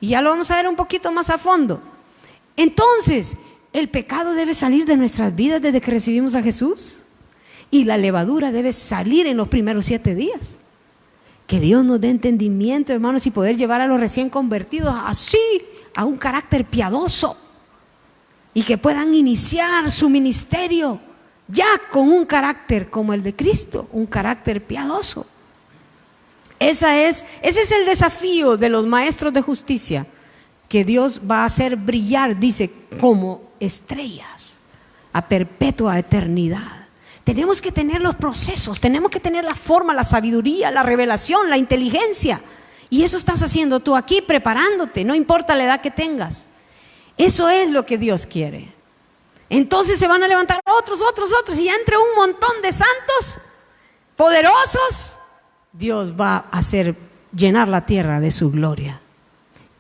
Y ya lo vamos a ver un poquito más a fondo. Entonces, el pecado debe salir de nuestras vidas desde que recibimos a Jesús. Y la levadura debe salir en los primeros 7 días. Que Dios nos dé entendimiento, hermanos, y poder llevar a los recién convertidos así, a un carácter piadoso. Y que puedan iniciar su ministerio ya con un carácter como el de Cristo, un carácter piadoso. Ese es el desafío de los maestros de justicia, que Dios va a hacer brillar, dice, como estrellas a perpetua eternidad. Tenemos que tener los procesos, tenemos que tener la forma, la sabiduría, la revelación, la inteligencia. Y eso estás haciendo tú aquí, preparándote, no importa la edad que tengas. Eso es lo que Dios quiere. Entonces se van a levantar otros, y ya entre un montón de santos poderosos, Dios va a hacer llenar la tierra de su gloria.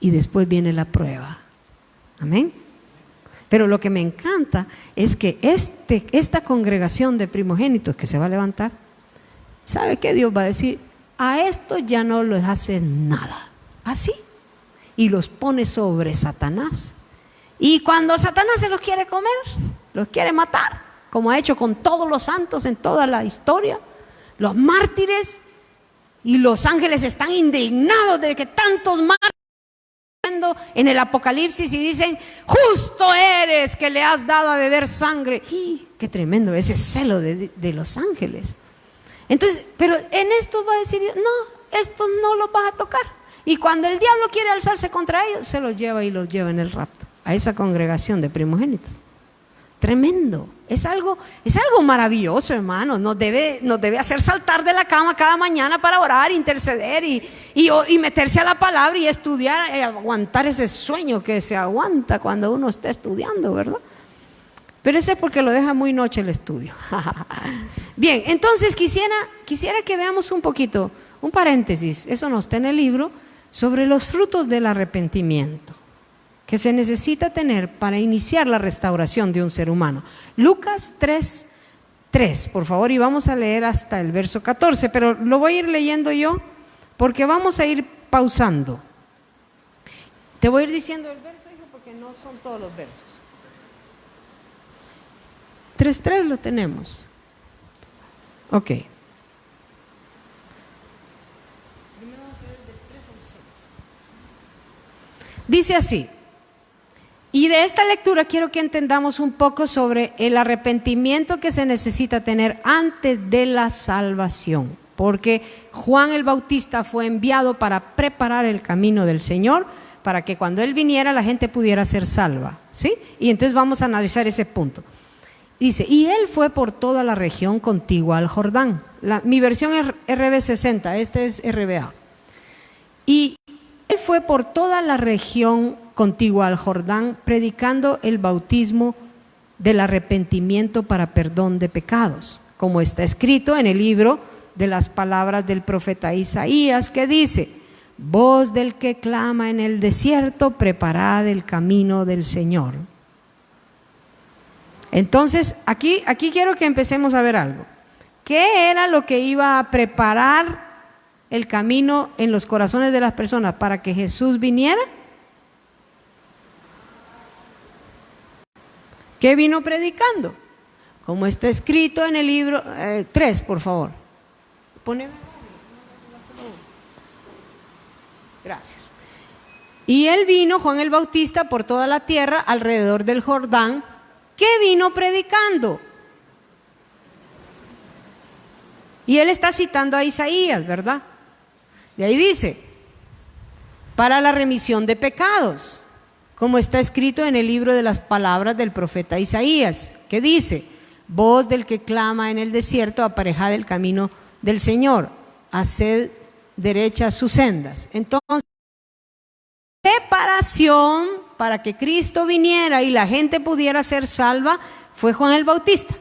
Y después viene la prueba. Amén. Pero lo que me encanta es que esta congregación de primogénitos que se va a levantar, ¿sabe qué Dios va a decir? A esto ya no les hace nada. Así. Y los pone sobre Satanás. Y cuando Satanás se los quiere comer, los quiere matar, como ha hecho con todos los santos en toda la historia, los mártires, y los ángeles están indignados de que tantos mártires en el Apocalipsis y dicen: justo eres que le has dado a beber sangre. ¡Y qué tremendo ese celo de los ángeles! Entonces, pero en esto va a decir: no, esto no lo vas a tocar. Y cuando el diablo quiere alzarse contra ellos, se los lleva y los lleva en el rapto a esa congregación de primogénitos. Tremendo. Es algo maravilloso, hermanos. Nos debe hacer saltar de la cama cada mañana para orar, interceder y meterse a la palabra y estudiar, aguantar ese sueño que se aguanta cuando uno está estudiando, ¿verdad? Pero ese es porque lo deja muy noche el estudio. Bien, entonces quisiera que veamos un poquito, un paréntesis, eso no está en el libro, sobre los frutos del arrepentimiento que se necesita tener para iniciar la restauración de un ser humano. Lucas 3, por favor, y vamos a leer hasta el verso 14, pero lo voy a ir leyendo yo porque vamos a ir pausando. Te voy a ir diciendo el verso, hijo, porque no son todos los versos. 3:3 lo tenemos. Ok. Primero vamos a ver del 3 al 6. Dice así. Y de esta lectura quiero que entendamos un poco sobre el arrepentimiento que se necesita tener antes de la salvación, porque Juan el Bautista fue enviado para preparar el camino del Señor, para que cuando Él viniera la gente pudiera ser salva, ¿sí? Y entonces vamos a analizar ese punto. Dice: y Él fue por toda la región contigua al Jordán. Mi versión es RB60, este es RBA. Y Él fue por toda la región contigua al Jordán, predicando el bautismo del arrepentimiento para perdón de pecados, como está escrito en el libro de las palabras del profeta Isaías, que dice: voz del que clama en el desierto, preparad el camino del Señor. Entonces, aquí quiero que empecemos a ver algo. ¿Qué era lo que iba a preparar el camino en los corazones de las personas para que Jesús viniera? ¿Qué vino predicando? Como está escrito en el libro 3, por favor. Poneme. Gracias. Y él vino, Juan el Bautista, por toda la tierra alrededor del Jordán. ¿Qué vino predicando? Y él está citando a Isaías, ¿verdad? De ahí dice: para la remisión de pecados, como está escrito en el libro de las palabras del profeta Isaías, que dice: voz del que clama en el desierto, aparejad el camino del Señor, haced derechas sus sendas. Entonces, preparación para que Cristo viniera y la gente pudiera ser salva fue Juan el Bautista,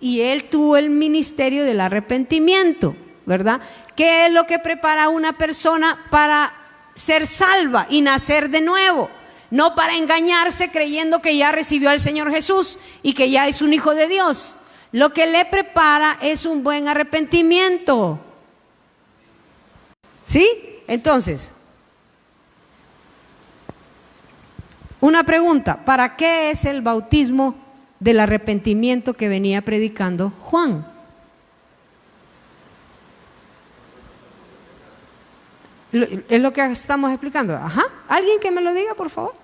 y él tuvo el ministerio del arrepentimiento, ¿verdad? ¿Qué es lo que prepara a una persona para ser salva y nacer de nuevo? No para engañarse creyendo que ya recibió al Señor Jesús y que ya es un hijo de Dios. Lo que le prepara es un buen arrepentimiento. ¿Sí? Entonces, una pregunta: ¿para qué es el bautismo del arrepentimiento que venía predicando Juan? Es lo que estamos explicando. Ajá. ¿Alguien que me lo diga, por favor?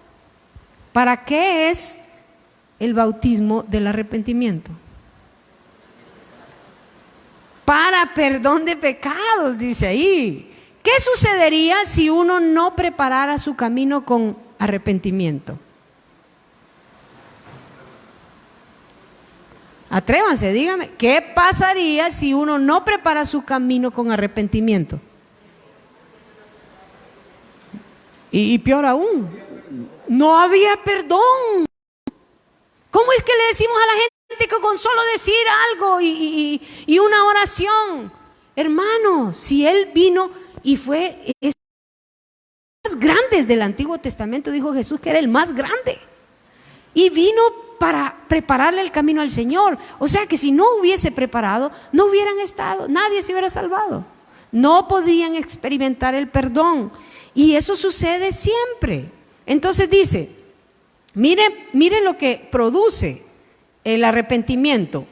¿Para qué es el bautismo del arrepentimiento? Para perdón de pecados, dice ahí. ¿Qué sucedería si uno no preparara su camino con arrepentimiento? Atrévanse, dígame, ¿qué pasaría si uno no prepara su camino con arrepentimiento? Y peor aún, no había perdón. ¿Cómo es que le decimos a la gente que con solo decir algo y una oración? Hermano, si Él vino y fue más grandes del Antiguo Testamento, dijo Jesús que era el más grande. Y vino para prepararle el camino al Señor. O sea que si no hubiese preparado, no hubieran estado, nadie se hubiera salvado. No podían experimentar el perdón. Y eso sucede siempre. Entonces dice, mire lo que produce el arrepentimiento.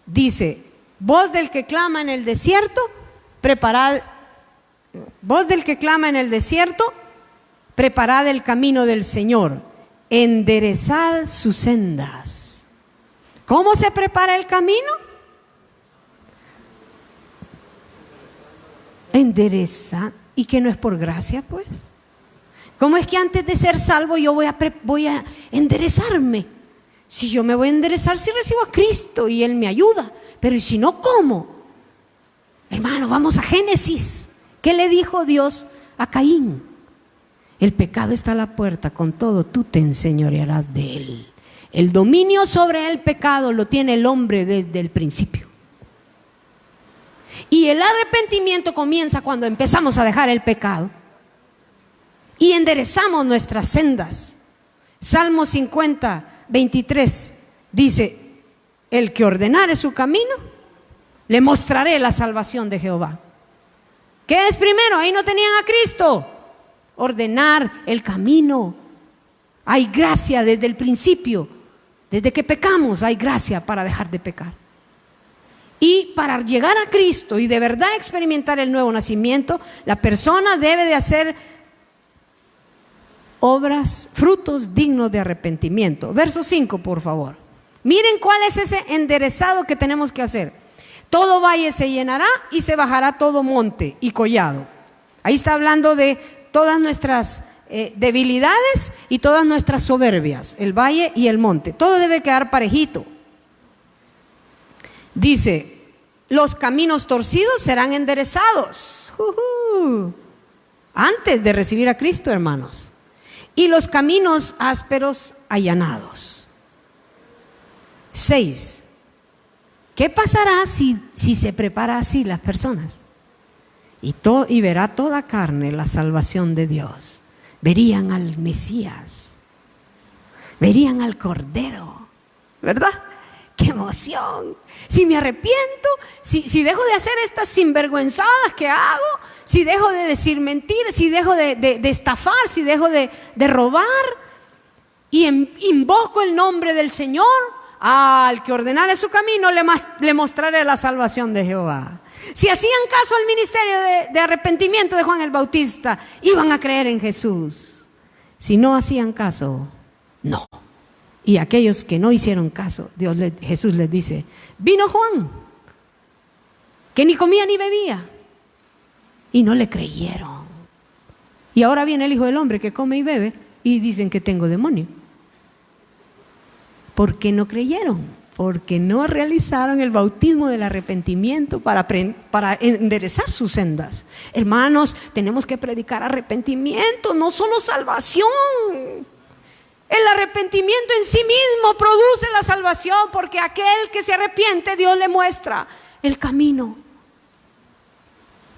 Dice, voz del que clama en el desierto, preparad el camino del Señor, enderezad sus sendas. ¿Cómo se prepara el camino? Enderezar. ¿Y que no es por gracia, pues? ¿Cómo es que antes de ser salvo yo voy a enderezarme? Si yo me voy a enderezar si recibo a Cristo y Él me ayuda. Pero ¿y si no, cómo? Hermano, vamos a Génesis. ¿Qué le dijo Dios a Caín? El pecado está a la puerta, con todo tú te enseñorearás de él. El dominio sobre el pecado lo tiene el hombre desde el principio. Y el arrepentimiento comienza cuando empezamos a dejar el pecado y enderezamos nuestras sendas. Salmo 50, 23 dice, el que ordenare su camino, le mostraré la salvación de Jehová. ¿Qué es primero? Ahí no tenían a Cristo. Ordenar el camino. Hay gracia desde el principio. Desde que pecamos hay gracia para dejar de pecar. Y para llegar a Cristo y de verdad experimentar el nuevo nacimiento, la persona debe de hacer obras, frutos dignos de arrepentimiento. Verso 5, por favor. Miren cuál es ese enderezado que tenemos que hacer. Todo valle se llenará y se bajará todo monte y collado. Ahí está hablando de todas nuestras debilidades y todas nuestras soberbias, el valle y el monte. Todo debe quedar parejito. Dice, los caminos torcidos serán enderezados. Antes de recibir a Cristo, hermanos. Y los caminos ásperos allanados. 6. ¿Qué pasará si se prepara así las personas? Y verá toda carne la salvación de Dios. Verían al Mesías, verían al Cordero, ¿verdad? ¡Qué emoción! Si me arrepiento, si dejo de hacer estas sinvergüenzadas que hago, si dejo de decir mentiras, si dejo de estafar, si dejo de robar y invoco el nombre del Señor, al que ordenare su camino le mostraré la salvación de Jehová. Si hacían caso al ministerio de arrepentimiento de Juan el Bautista, iban a creer en Jesús. Si no hacían caso, no. Y aquellos que no hicieron caso, Jesús les dice, vino Juan, que ni comía ni bebía, y no le creyeron. Y ahora viene el Hijo del Hombre que come y bebe, y dicen que tengo demonio. ¿Por qué no creyeron? Porque no realizaron el bautismo del arrepentimiento para enderezar sus sendas. Hermanos, tenemos que predicar arrepentimiento, no solo salvación. El arrepentimiento en sí mismo produce la salvación, porque aquel que se arrepiente, Dios le muestra el camino.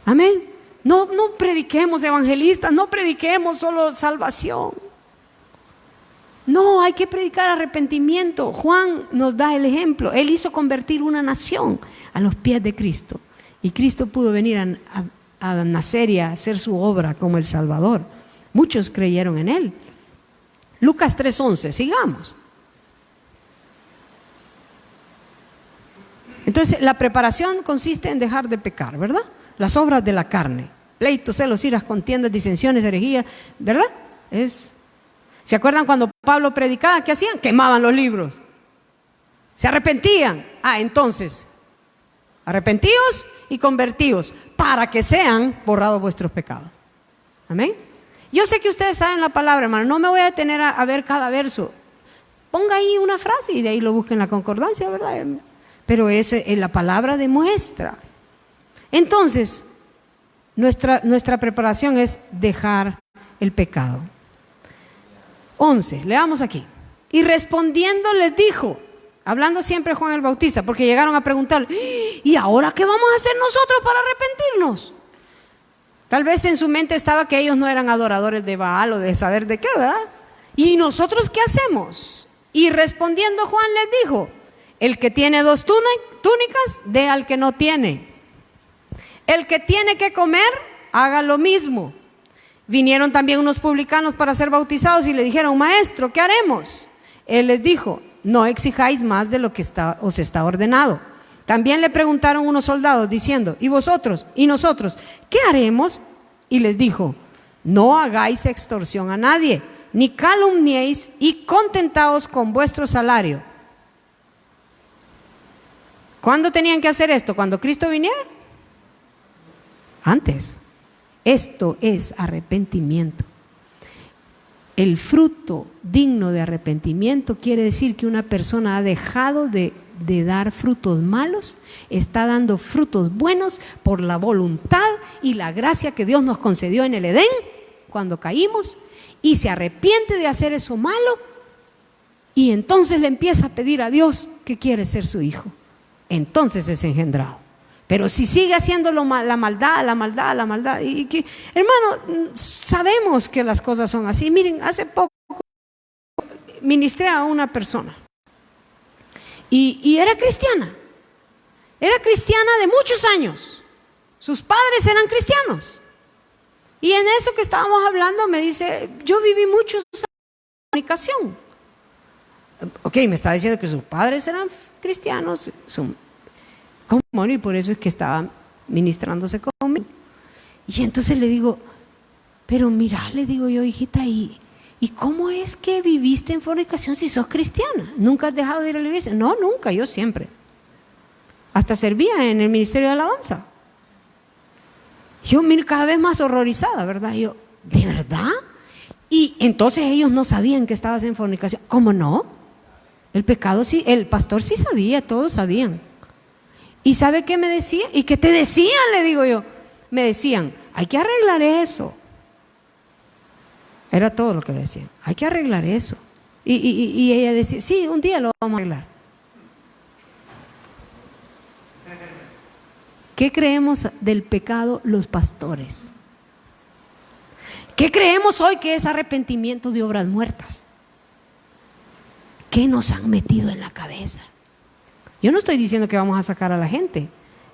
Amén. No prediquemos evangelistas, no prediquemos solo salvación. No, hay que predicar arrepentimiento. Juan nos da el ejemplo. Él hizo convertir una nación a los pies de Cristo. Y Cristo pudo venir a nacer y a hacer su obra como el Salvador. Muchos creyeron en Él. Lucas 3:11, sigamos. Entonces, la preparación consiste en dejar de pecar, ¿verdad? Las obras de la carne. Pleitos, celos, iras, contiendas, disensiones, herejías, ¿verdad? ¿Se acuerdan cuando Pablo predicaba? ¿Qué hacían? Quemaban los libros. Se arrepentían. Entonces, arrepentíos y convertíos para que sean borrados vuestros pecados. Amén. Yo sé que ustedes saben la palabra, hermano. No me voy a detener a ver cada verso. Ponga ahí una frase y de ahí lo busquen en la concordancia, ¿verdad? pero la palabra demuestra. Entonces, nuestra preparación es dejar el pecado. 11, leamos aquí. Y respondiendo les dijo, hablando siempre Juan el Bautista, porque llegaron a preguntarle, ¿y ahora qué vamos a hacer nosotros para arrepentirnos? Tal vez en su mente estaba que ellos no eran adoradores de Baal o de saber de qué, ¿verdad? ¿Y nosotros qué hacemos? Y respondiendo Juan les dijo, el que tiene 2 túnicas, dé al que no tiene. El que tiene que comer, haga lo mismo. Vinieron también unos publicanos para ser bautizados y le dijeron, maestro, ¿qué haremos? Él les dijo, no exijáis más de lo que os está ordenado. También le preguntaron unos soldados diciendo, ¿y vosotros? ¿Y nosotros? ¿Qué haremos? Y les dijo, no hagáis extorsión a nadie, ni calumniéis y contentaos con vuestro salario. ¿Cuándo tenían que hacer esto? ¿Cuando Cristo viniera? Antes. Esto es arrepentimiento. El fruto digno de arrepentimiento quiere decir que una persona ha dejado de dar frutos malos, está dando frutos buenos por la voluntad y la gracia que Dios nos concedió en el Edén cuando caímos, y se arrepiente de hacer eso malo y entonces le empieza a pedir a Dios que quiere ser su hijo. Entonces es engendrado. Pero si sigue haciendo la maldad, y que, hermano, sabemos que las cosas son así. Miren, hace poco ministré a una persona y era cristiana de muchos años, sus padres eran cristianos, y en eso que estábamos hablando me dice, yo viví muchos años de comunicación. Ok, me estaba diciendo que sus padres eran cristianos, y por eso es que estaba ministrándose conmigo. Y entonces le digo, pero mira, le digo yo, hijita, ¿y cómo es que viviste en fornicación si sos cristiana? ¿Nunca has dejado de ir a la iglesia? No, nunca, yo siempre. Hasta servía en el ministerio de alabanza. Yo, mira, cada vez más horrorizada, ¿verdad? Yo, ¿de verdad? Y entonces ellos no sabían que estabas en fornicación. ¿Cómo no? El pecado sí, el pastor sí sabía, todos sabían. ¿Y sabe qué me decía? ¿Y qué te decían? Le digo yo. Me decían, hay que arreglar eso. Era todo lo que le decían. Hay que arreglar eso. Y ella decía, sí, un día lo vamos a arreglar. ¿Qué creemos del pecado los pastores? ¿Qué creemos hoy que es arrepentimiento de obras muertas? ¿Qué nos han metido en la cabeza? Yo no estoy diciendo que vamos a sacar a la gente,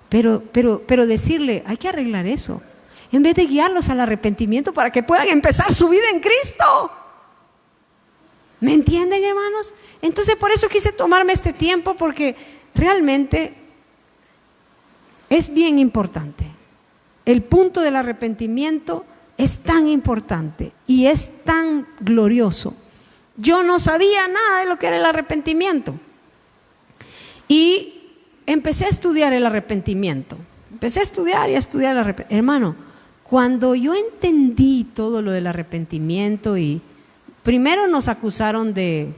pero decirle, hay que arreglar eso, en vez de guiarlos al arrepentimiento para que puedan empezar su vida en Cristo. ¿Me entienden, hermanos? Entonces por eso quise tomarme este tiempo, porque realmente es bien importante. El punto del arrepentimiento es tan importante y es tan glorioso. Yo no sabía nada de lo que era el arrepentimiento. Y empecé a estudiar el arrepentimiento. Empecé a estudiar y a estudiar el arrepentimiento. Hermano, cuando yo entendí todo lo del arrepentimiento, y primero nos acusaron de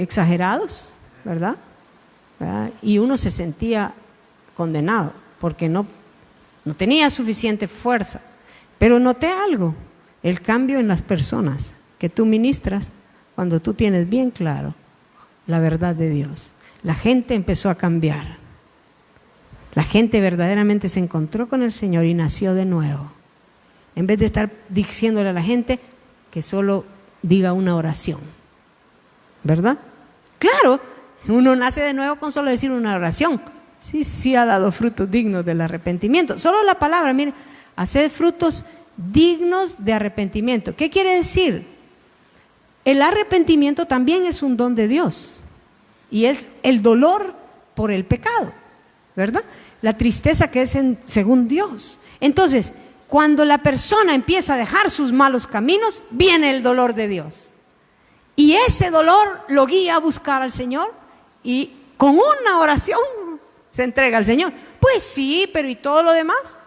exagerados, ¿verdad? Y uno se sentía condenado porque no tenía suficiente fuerza. Pero noté algo, el cambio en las personas que tú ministras cuando tú tienes bien claro la verdad de Dios. La gente empezó a cambiar. La gente verdaderamente se encontró con el Señor y nació de nuevo. En vez de estar diciéndole a la gente que solo diga una oración. ¿Verdad? Claro, uno nace de nuevo con solo decir una oración. Sí ha dado frutos dignos del arrepentimiento. Solo la palabra, mire, hacer frutos dignos de arrepentimiento. ¿Qué quiere decir? El arrepentimiento también es un don de Dios y es el dolor por el pecado, ¿verdad? La tristeza que es según Dios. Entonces, cuando la persona empieza a dejar sus malos caminos, viene el dolor de Dios. Y ese dolor lo guía a buscar al Señor y con una oración se entrega al Señor. Pues sí, pero ¿y todo lo demás?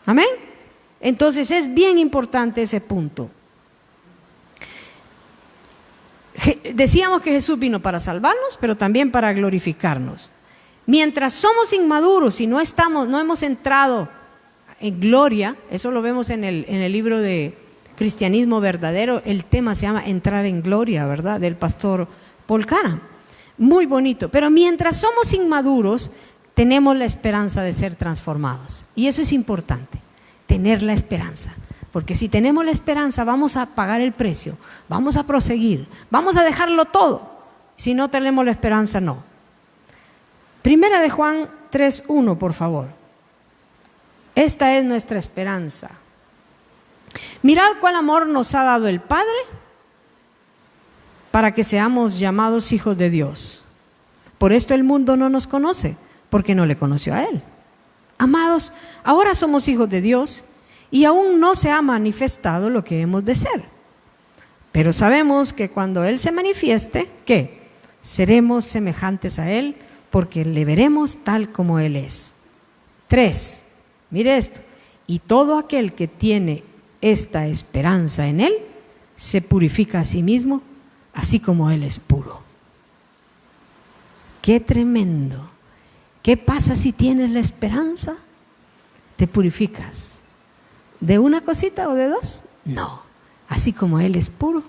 Amén. Entonces es bien importante ese punto. Decíamos que Jesús vino para salvarnos, pero también para glorificarnos. Mientras somos inmaduros y no hemos entrado en gloria, eso lo vemos en el libro de Cristianismo Verdadero, el tema se llama Entrar en Gloria, ¿verdad? Del pastor Paul Caram. Muy bonito, pero mientras somos inmaduros, tenemos la esperanza de ser transformados. Y eso es importante, tener la esperanza. Porque si tenemos la esperanza, vamos a pagar el precio, vamos a proseguir, vamos a dejarlo todo. Si no tenemos la esperanza, no. Primera de Juan 3:1, por favor. Esta es nuestra esperanza. Mirad cuál amor nos ha dado el Padre para que seamos llamados hijos de Dios. Por esto el mundo no nos conoce, porque no le conoció a Él. Amados, ahora somos hijos de Dios y aún no se ha manifestado lo que hemos de ser. Pero sabemos que cuando Él se manifieste, ¿qué? Seremos semejantes a Él, porque le veremos tal como Él es. 3. Mire esto. Y todo aquel que tiene esta esperanza en Él, se purifica a sí mismo, así como Él es puro. ¡Qué tremendo! ¿Qué pasa si tienes la esperanza? ¿Te purificas de una cosita o de dos? No. Así como Él es puro,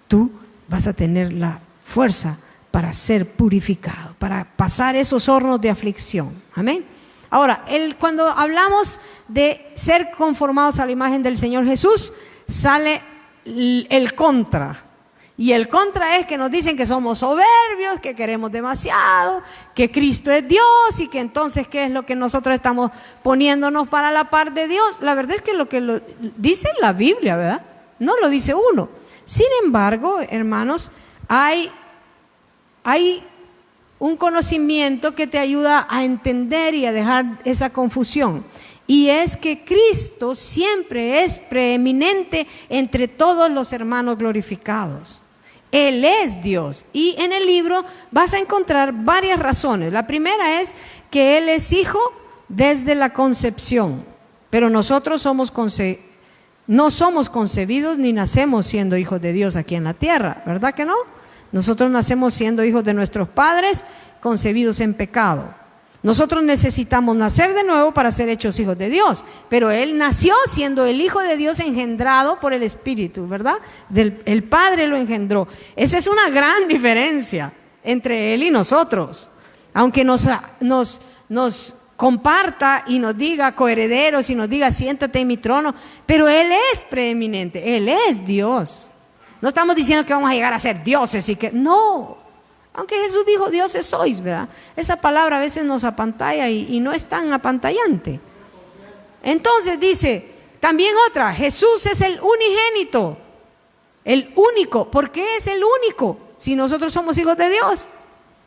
tú vas a tener la fuerza para ser purificado, para pasar esos hornos de aflicción. Amén. Ahora, cuando hablamos de ser conformados a la imagen del Señor Jesús, sale el contra. Y el contra es que nos dicen que somos soberbios, que queremos demasiado, que Cristo es Dios y que entonces ¿qué es lo que nosotros estamos poniéndonos para la par de Dios? La verdad es que lo dice la Biblia, ¿verdad? No lo dice uno. Sin embargo, hermanos, hay un conocimiento que te ayuda a entender y a dejar esa confusión. Y es que Cristo siempre es preeminente entre todos los hermanos glorificados. Él es Dios. Y en el libro vas a encontrar varias razones. La primera es que Él es hijo desde la concepción. Pero nosotros no somos concebidos ni nacemos siendo hijos de Dios aquí en la tierra, ¿verdad que no? Nosotros nacemos siendo hijos de nuestros padres, concebidos en pecado. Nosotros necesitamos nacer de nuevo para ser hechos hijos de Dios, pero Él nació siendo el Hijo de Dios engendrado por el Espíritu, ¿verdad? El Padre lo engendró. Esa es una gran diferencia entre Él y nosotros. Aunque nos comparta y nos diga coherederos y nos diga siéntate en mi trono, pero Él es preeminente, Él es Dios. No estamos diciendo que vamos a llegar a ser dioses y que no, aunque Jesús dijo dioses sois, ¿verdad? Esa palabra a veces nos apantalla y no es tan apantallante. Entonces dice, también otra, Jesús es el unigénito, el único. ¿Por qué es el único? Si nosotros somos hijos de Dios,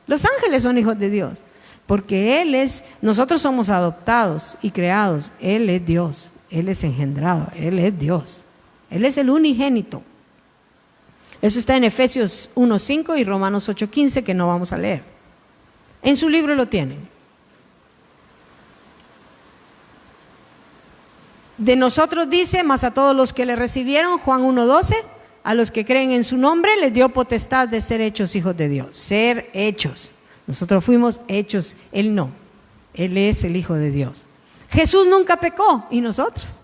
los ángeles son hijos de Dios, porque nosotros somos adoptados y creados, Él es Dios, Él es engendrado, Él es Dios, Él es el unigénito. Eso está en Efesios 1:5 y Romanos 8:15, que no vamos a leer. En su libro lo tienen. De nosotros dice, mas a todos los que le recibieron, Juan 1:12, a los que creen en su nombre, les dio potestad de ser hechos hijos de Dios. Ser hechos. Nosotros fuimos hechos, Él no. Él es el Hijo de Dios. Jesús nunca pecó, ¿y nosotros?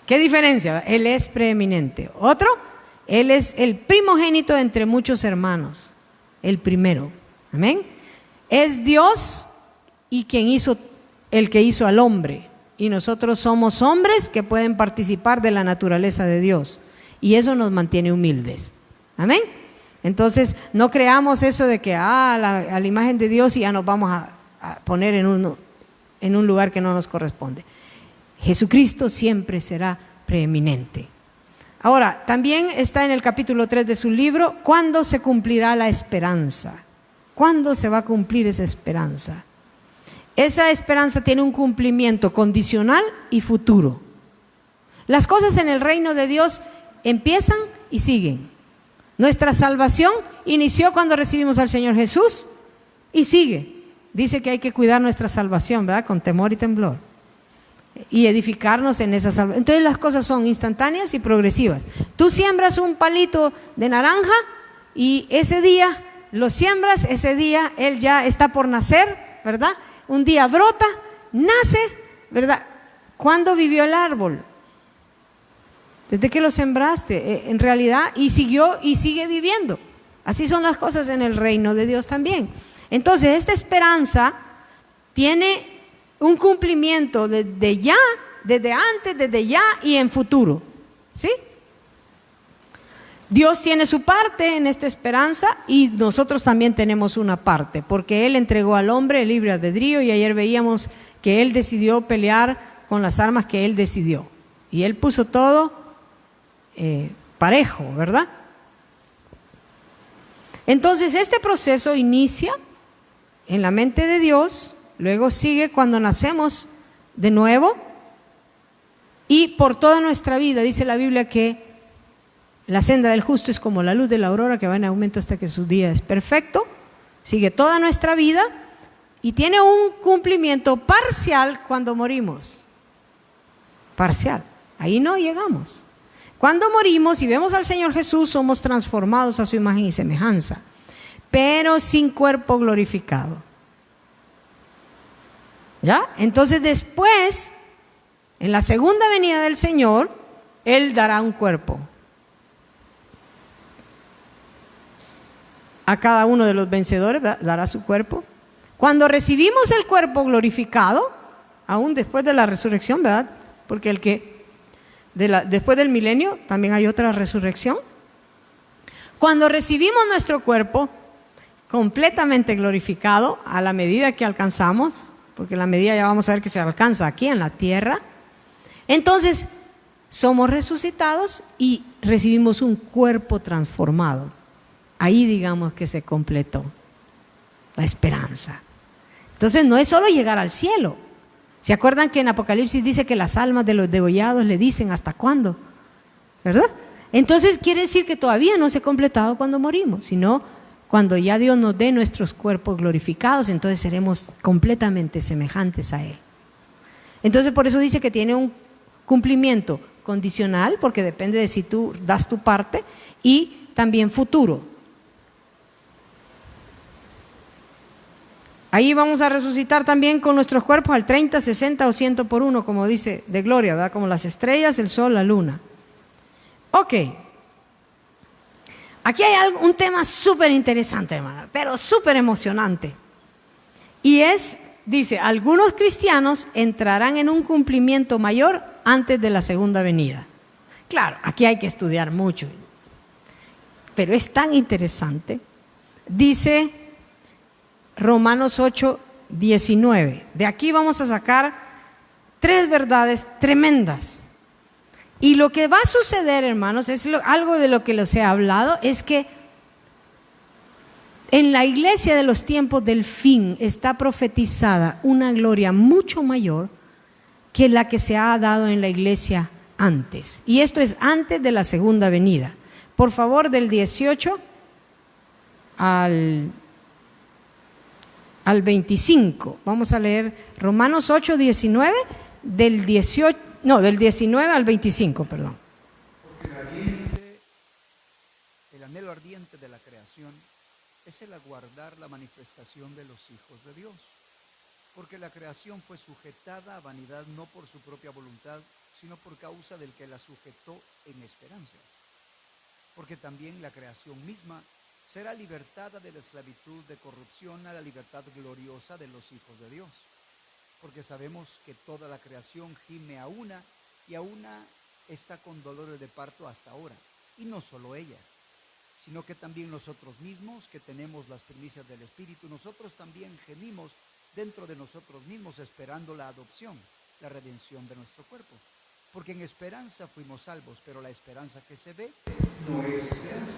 ¿Qué diferencia? Él es preeminente. ¿Otro? Él es el primogénito entre muchos hermanos, el primero. Amén. Es Dios y el que hizo al hombre. Y nosotros somos hombres que pueden participar de la naturaleza de Dios. Y eso nos mantiene humildes. Amén. Entonces, no creamos eso de que a la imagen de Dios y ya nos vamos a poner en un lugar que no nos corresponde. Jesucristo siempre será preeminente. Ahora, también está en el capítulo 3 de su libro, ¿cuándo se cumplirá la esperanza? ¿Cuándo se va a cumplir esa esperanza? Esa esperanza tiene un cumplimiento condicional y futuro. Las cosas en el reino de Dios empiezan y siguen. Nuestra salvación inició cuando recibimos al Señor Jesús y sigue. Dice que hay que cuidar nuestra salvación, ¿verdad? Con temor y temblor. y edificarnos en esa salvación. Entonces las cosas son instantáneas y progresivas. Tú siembras un palito de naranja y ese día lo siembras, ese día él ya está por nacer, ¿verdad? Un día brota, nace, ¿verdad? ¿Cuándo vivió el árbol? Desde que lo sembraste, en realidad, y siguió y sigue viviendo. Así son las cosas en el reino de Dios también. Entonces, esta esperanza tiene un cumplimiento desde ya, desde antes, desde ya y en futuro. ¿Sí? Dios tiene su parte en esta esperanza y nosotros también tenemos una parte, porque Él entregó al hombre el libre albedrío y ayer veíamos que Él decidió pelear con las armas que Él decidió. Y Él puso todo parejo, ¿verdad? Entonces este proceso inicia en la mente de Dios, luego sigue cuando nacemos de nuevo y por toda nuestra vida. Dice la Biblia que la senda del justo es como la luz de la aurora que va en aumento hasta que su día es perfecto. Sigue toda nuestra vida y tiene un cumplimiento parcial cuando morimos. Parcial, ahí no llegamos. Cuando morimos y vemos al Señor Jesús, somos transformados a su imagen y semejanza, pero sin cuerpo glorificado. ¿Ya? Entonces después, en la segunda venida del Señor, Él dará un cuerpo a cada uno de los vencedores, dará su cuerpo. Cuando recibimos el cuerpo glorificado, aún después de la resurrección, ¿verdad? Porque después del milenio también hay otra resurrección. Cuando recibimos nuestro cuerpo completamente glorificado, a la medida que alcanzamos, porque la medida ya vamos a ver que se alcanza aquí en la tierra, entonces somos resucitados y recibimos un cuerpo transformado. Ahí digamos que se completó la esperanza. Entonces no es solo llegar al cielo. ¿Se acuerdan que en Apocalipsis dice que las almas de los degollados le dicen hasta cuándo? ¿Verdad? Entonces quiere decir que todavía no se ha completado cuando morimos, sino cuando ya Dios nos dé nuestros cuerpos glorificados, entonces seremos completamente semejantes a Él. Entonces por eso dice que tiene un cumplimiento condicional, porque depende de si tú das tu parte, y también futuro. Ahí vamos a resucitar también con nuestros cuerpos al 30, 60 o 100 por uno, como dice, de gloria, ¿verdad? Como las estrellas, el sol, la luna. Ok. Aquí hay un tema súper interesante, hermana, pero súper emocionante. Y dice, algunos cristianos entrarán en un cumplimiento mayor antes de la segunda venida. Claro, aquí hay que estudiar mucho, pero es tan interesante. Dice Romanos 8, 19. De aquí vamos a sacar 3 verdades tremendas. Y lo que va a suceder, hermanos, es algo de lo que les he hablado, es que en la iglesia de los tiempos del fin está profetizada una gloria mucho mayor que la que se ha dado en la iglesia antes. Y esto es antes de la segunda venida. Por favor, del 18 al 25. Vamos a leer Romanos 8, 19, del 19 al 25, perdón. Porque el anhelo ardiente de la creación es el aguardar la manifestación de los hijos de Dios. Porque la creación fue sujetada a vanidad no por su propia voluntad, sino por causa del que la sujetó en esperanza. Porque también la creación misma será libertada de la esclavitud de corrupción a la libertad gloriosa de los hijos de Dios. Porque sabemos que toda la creación gime a una y a una está con dolores de parto hasta ahora. Y no solo ella, sino que también nosotros mismos, que tenemos las primicias del Espíritu, nosotros también gemimos dentro de nosotros mismos esperando la adopción, la redención de nuestro cuerpo. Porque en esperanza fuimos salvos, pero la esperanza que se ve no es esperanza.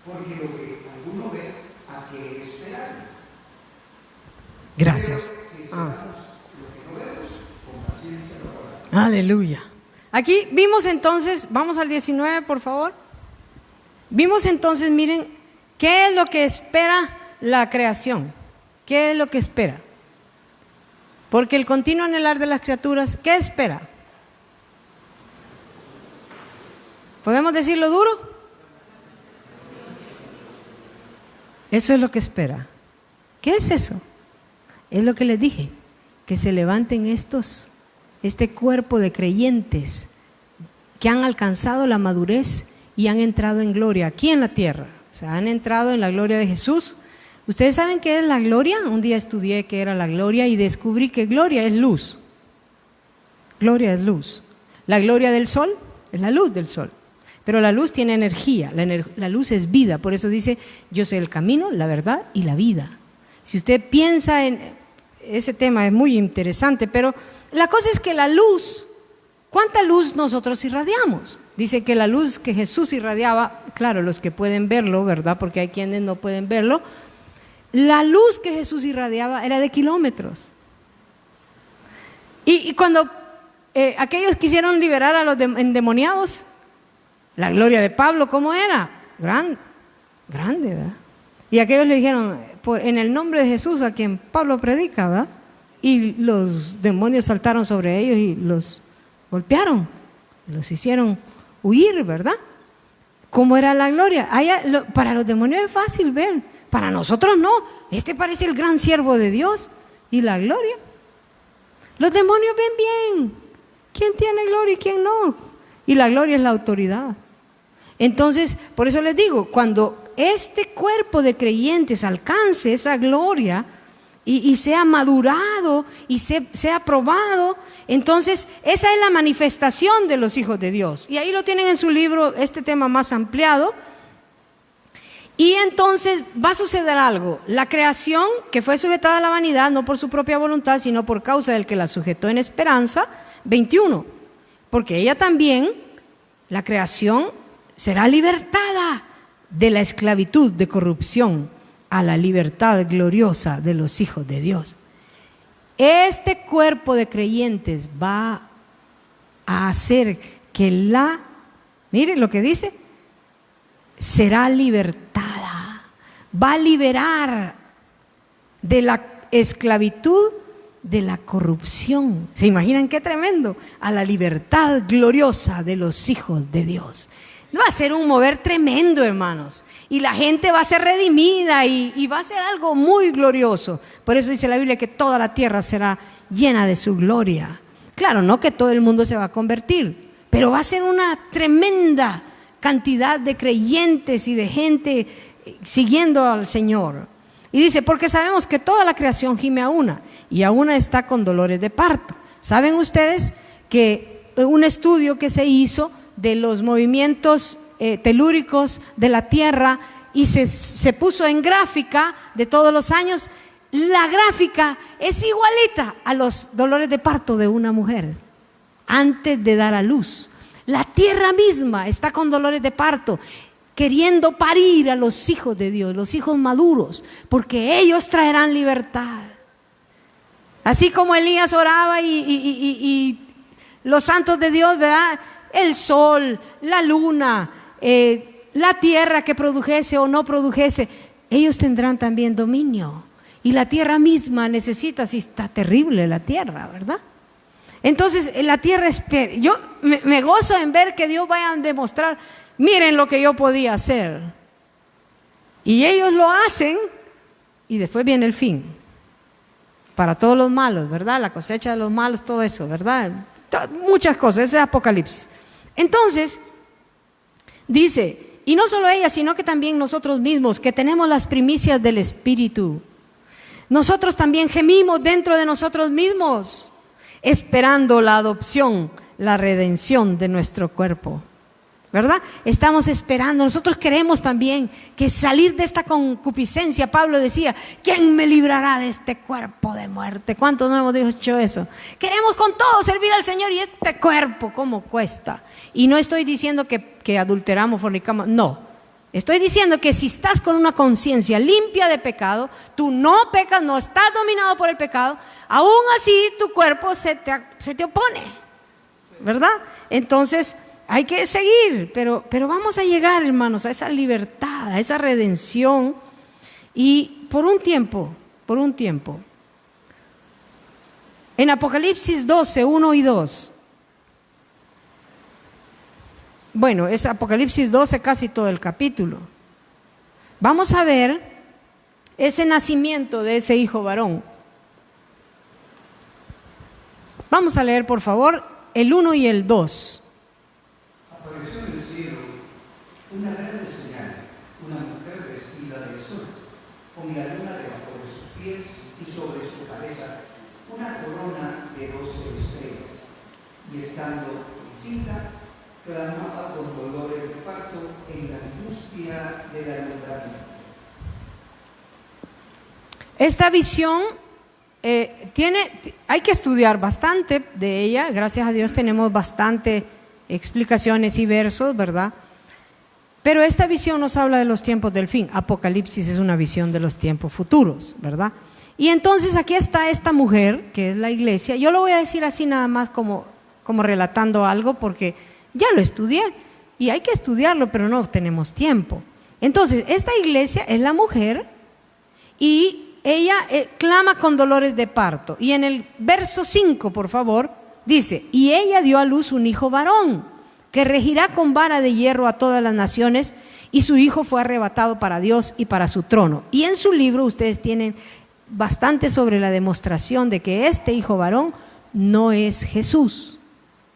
Porque lo que alguno ve, ¿a qué esperar? Gracias. Aleluya. Aquí vimos entonces, vamos al 19 por favor. Vimos entonces, miren, ¿qué es lo que espera la creación? ¿Qué es lo que espera? Porque el continuo anhelar de las criaturas, ¿qué espera? ¿Podemos decirlo duro? Eso es lo que espera. ¿Qué es eso? Es lo que les dije, que se levanten este cuerpo de creyentes que han alcanzado la madurez y han entrado en gloria aquí en la tierra. O sea, han entrado en la gloria de Jesús. ¿Ustedes saben qué es la gloria? Un día estudié qué era la gloria y descubrí que gloria es luz. Gloria es luz. La gloria del sol es la luz del sol. Pero la luz tiene energía, la luz es vida. Por eso dice, yo soy el camino, la verdad y la vida. Si usted piensa en ese tema es muy interesante, pero la cosa es que la luz, ¿cuánta luz nosotros irradiamos? Dice que la luz que Jesús irradiaba, claro, los que pueden verlo, ¿verdad? Porque hay quienes no pueden verlo. La luz que Jesús irradiaba era de kilómetros. Y cuando aquellos quisieron liberar a los endemoniados, la gloria de Pablo, ¿cómo era? Grande, ¿verdad? Y aquellos le dijeron, en el nombre de Jesús a quien Pablo predica, ¿verdad? Y los demonios saltaron sobre ellos y los golpearon, los hicieron huir, ¿verdad? ¿Cómo era la gloria? Para los demonios es fácil ver, para nosotros no. Este parece el gran siervo de Dios. ¿Y la gloria? Los demonios ven bien quién tiene gloria y quién no. Y la gloria es la autoridad. Entonces, por eso les digo, cuando este cuerpo de creyentes alcance esa gloria y sea madurado y sea probado, entonces esa es la manifestación de los hijos de Dios. Y ahí lo tienen en su libro, este tema más ampliado. Y entonces va a suceder algo. La creación, que fue sujetada a la vanidad, no por su propia voluntad, sino por causa del que la sujetó en esperanza, 21. Porque ella también, la creación, será libertada de la esclavitud de corrupción a la libertad gloriosa de los hijos de Dios. Este cuerpo de creyentes va a hacer que miren lo que dice, será libertada, va a liberar de la esclavitud de la corrupción. ¿Se imaginan qué tremendo? A la libertad gloriosa de los hijos de Dios. Va a ser un mover tremendo, hermanos, y la gente va a ser redimida y va a ser algo muy glorioso. Por eso dice la Biblia que toda la tierra será llena de su gloria. Claro, no que todo el mundo se va a convertir, pero va a ser una tremenda cantidad de creyentes y de gente siguiendo al Señor. Y dice, porque sabemos que toda la creación gime a una, y a una está con dolores de parto. ¿Saben ustedes que un estudio que se hizo de los movimientos telúricos de la Tierra y se puso en gráfica de todos los años? La gráfica es igualita a los dolores de parto de una mujer antes de dar a luz. La Tierra misma está con dolores de parto, queriendo parir a los hijos de Dios, los hijos maduros, porque ellos traerán libertad. Así como Elías oraba y los santos de Dios, ¿verdad? El sol, la luna, la tierra que produjese o no produjese, ellos tendrán también dominio. Y la tierra misma necesita, si está terrible la tierra, ¿verdad? Entonces la tierra espera. Yo me gozo en ver que Dios vaya a demostrar, miren lo que yo podía hacer. Y ellos lo hacen y después viene el fin. Para todos los malos, ¿verdad? La cosecha de los malos, todo eso, ¿verdad? Muchas cosas, ese es Apocalipsis. Entonces, dice, y no solo ella, sino que también nosotros mismos, que tenemos las primicias del Espíritu, nosotros también gemimos dentro de nosotros mismos, esperando la adopción, la redención de nuestro cuerpo, ¿verdad? Estamos esperando, nosotros queremos también que salir de esta concupiscencia. Pablo decía, ¿quién me librará de este cuerpo de muerte? ¿Cuántos no hemos dicho eso? Queremos con todo servir al Señor, y este cuerpo, ¿cómo cuesta? Y no estoy diciendo que adulteramos, fornicamos, no. Estoy diciendo que si estás con una conciencia limpia de pecado, tú no pecas, no estás dominado por el pecado, aún así tu cuerpo se te opone, ¿verdad? Entonces hay que seguir, pero vamos a llegar, hermanos, a esa libertad, a esa redención. Y por un tiempo, En Apocalipsis 12, 1 y 2. Bueno, es Apocalipsis 12 casi todo el capítulo. Vamos a ver ese nacimiento de ese hijo varón. Vamos a leer, por favor, el 1 y el 2. Apareció en el cielo una grande señal, una mujer vestida de sol, con la luna debajo de sus pies y sobre su cabeza una corona de 12 estrellas. Y estando encinta, clamaba con dolores de parto en la angustia del alumbramiento. Esta visión hay que estudiar bastante de ella. Gracias a Dios tenemos bastante explicaciones y versos, ¿verdad? Pero esta visión nos habla de los tiempos del fin. Apocalipsis es una visión de los tiempos futuros, ¿verdad? Y entonces aquí está esta mujer, que es la iglesia. Yo lo voy a decir así nada más como relatando algo, porque ya lo estudié y hay que estudiarlo, pero no tenemos tiempo. Entonces, esta iglesia es la mujer y ella clama con dolores de parto. Y en el verso 5, por favor, dice: y ella dio a luz un hijo varón, que regirá con vara de hierro a todas las naciones, y su hijo fue arrebatado para Dios y para su trono. Y en su libro ustedes tienen bastante sobre la demostración de que este hijo varón no es Jesús,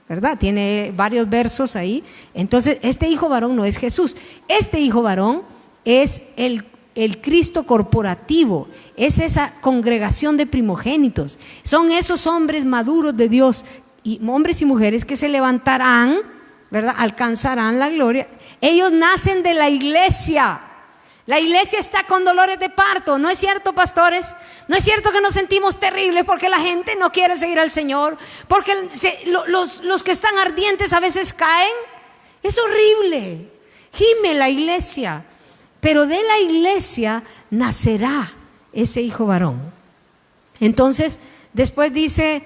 ¿verdad? Tiene varios versos ahí. Entonces, este hijo varón no es Jesús. Este hijo varón es el Cristo corporativo, es esa congregación de primogénitos. Son esos hombres maduros de Dios, y hombres y mujeres que se levantarán, ¿verdad? Alcanzarán la gloria. Ellos nacen de la iglesia. La iglesia está con dolores de parto. ¿No es cierto, pastores? ¿No es cierto que nos sentimos terribles porque la gente no quiere seguir al Señor? Porque los que están ardientes a veces caen. Es horrible. Gime la iglesia. Pero de la iglesia nacerá ese hijo varón. Entonces, después dice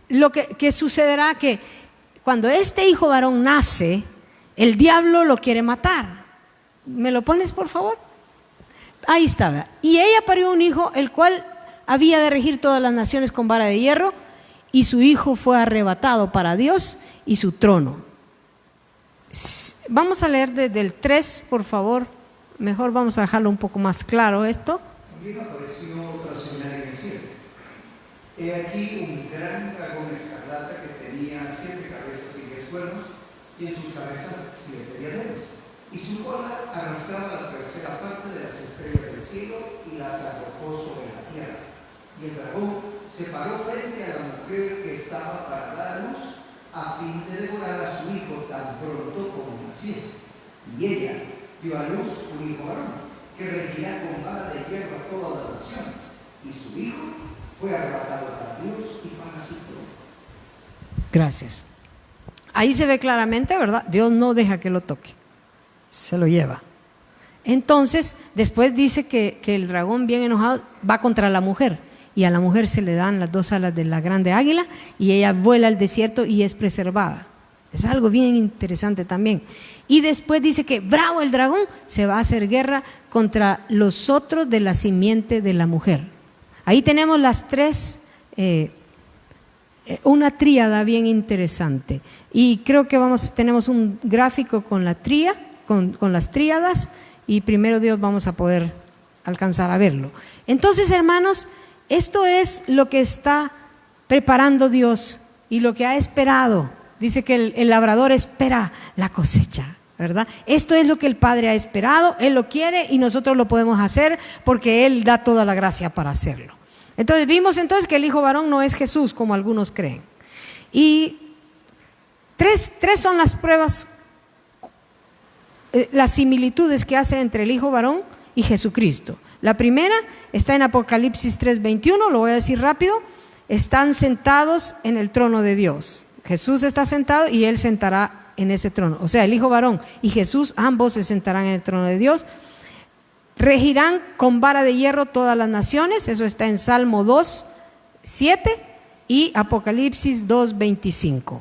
lo que sucederá, que cuando este hijo varón nace, el diablo lo quiere matar. ¿Me lo pones, por favor? Ahí está, ¿verdad? Y ella parió un hijo, el cual había de regir todas las naciones con vara de hierro, y su hijo fue arrebatado para Dios y su trono. Vamos a leer desde el 3, por favor. Mejor vamos a dejarlo un poco más claro esto. También apareció otra señal en el cielo. He aquí un gran dragón escarlata que tenía 7 cabezas y 10 cuernos, y en sus cabezas 7 diademas. Y su cola arrastraba la tercera parte de las estrellas del cielo y las arrojó sobre la tierra. Y el dragón se paró frente a la mujer que estaba para dar a luz, a fin de devorar a su hijo tan pronto como naciese. Y ella dio a luz un hijo varón, que regirá con vara de hierro a todas las naciones. Y su hijo fue arrebatado para Dios y para su trono. Gracias. Ahí se ve claramente, ¿verdad? Dios no deja que lo toque, se lo lleva. Entonces, después dice que el dragón bien enojado va contra la mujer, y a la mujer se le dan las 2 alas de la grande águila, y ella vuela al desierto y es preservada. Es algo bien interesante también. Y después dice que bravo el dragón, se va a hacer guerra contra los otros de la simiente de la mujer. Ahí tenemos las 3, una tríada bien interesante. Y creo que tenemos un gráfico con la con las tríadas, y primero Dios vamos a poder alcanzar a verlo. Entonces, hermanos, esto es lo que está preparando Dios y lo que ha esperado. Dice que el labrador espera la cosecha, ¿verdad? Esto es lo que el Padre ha esperado, Él lo quiere y nosotros lo podemos hacer porque Él da toda la gracia para hacerlo. Entonces vimos que el hijo varón no es Jesús, como algunos creen. Y tres son las pruebas, las similitudes que hace entre el hijo varón y Jesucristo. La primera está en Apocalipsis 3:21, lo voy a decir rápido. Están sentados en el trono de Dios. Jesús está sentado y Él sentará en ese trono. O sea, el hijo varón y Jesús, ambos se sentarán en el trono de Dios. Regirán con vara de hierro todas las naciones. Eso está en Salmo 2:7 y Apocalipsis 2:25.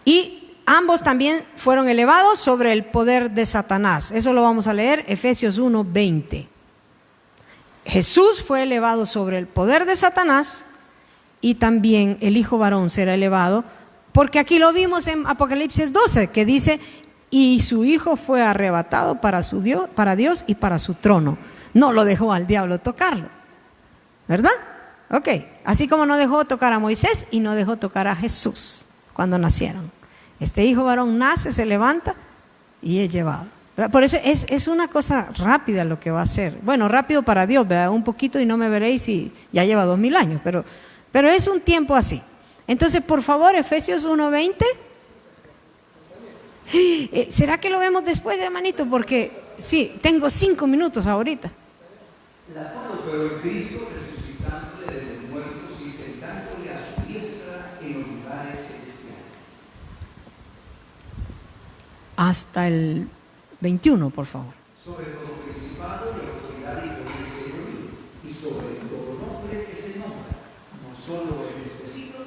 Y ambos también fueron elevados sobre el poder de Satanás. Eso lo vamos a leer, Efesios 1:20. Jesús fue elevado sobre el poder de Satanás y también el Hijo varón será elevado, porque aquí lo vimos en Apocalipsis 12, que dice, y su Hijo fue arrebatado para Dios y para su trono. No lo dejó al diablo tocarlo, ¿verdad? Ok, así como no dejó tocar a Moisés y no dejó tocar a Jesús cuando nacieron. Este Hijo varón nace, se levanta y es llevado. Por eso es una cosa rápida lo que va a hacer. Bueno, rápido para Dios, ¿verdad? Un poquito y no me veréis y ya lleva 2000 años, pero es un tiempo así. Entonces, por favor, Efesios 1:20. ¿Será que lo vemos después, hermanito? Porque sí, tengo 5 minutos ahorita. La forma pero en Cristo resucitándole de los muertos y sentándole a su diestra en los lugares celestiales. Hasta el 21, por favor. Sobre todo principado y autoridad y poder y señorío, y sobre todo nombre que se nombra, no solo en este siglo,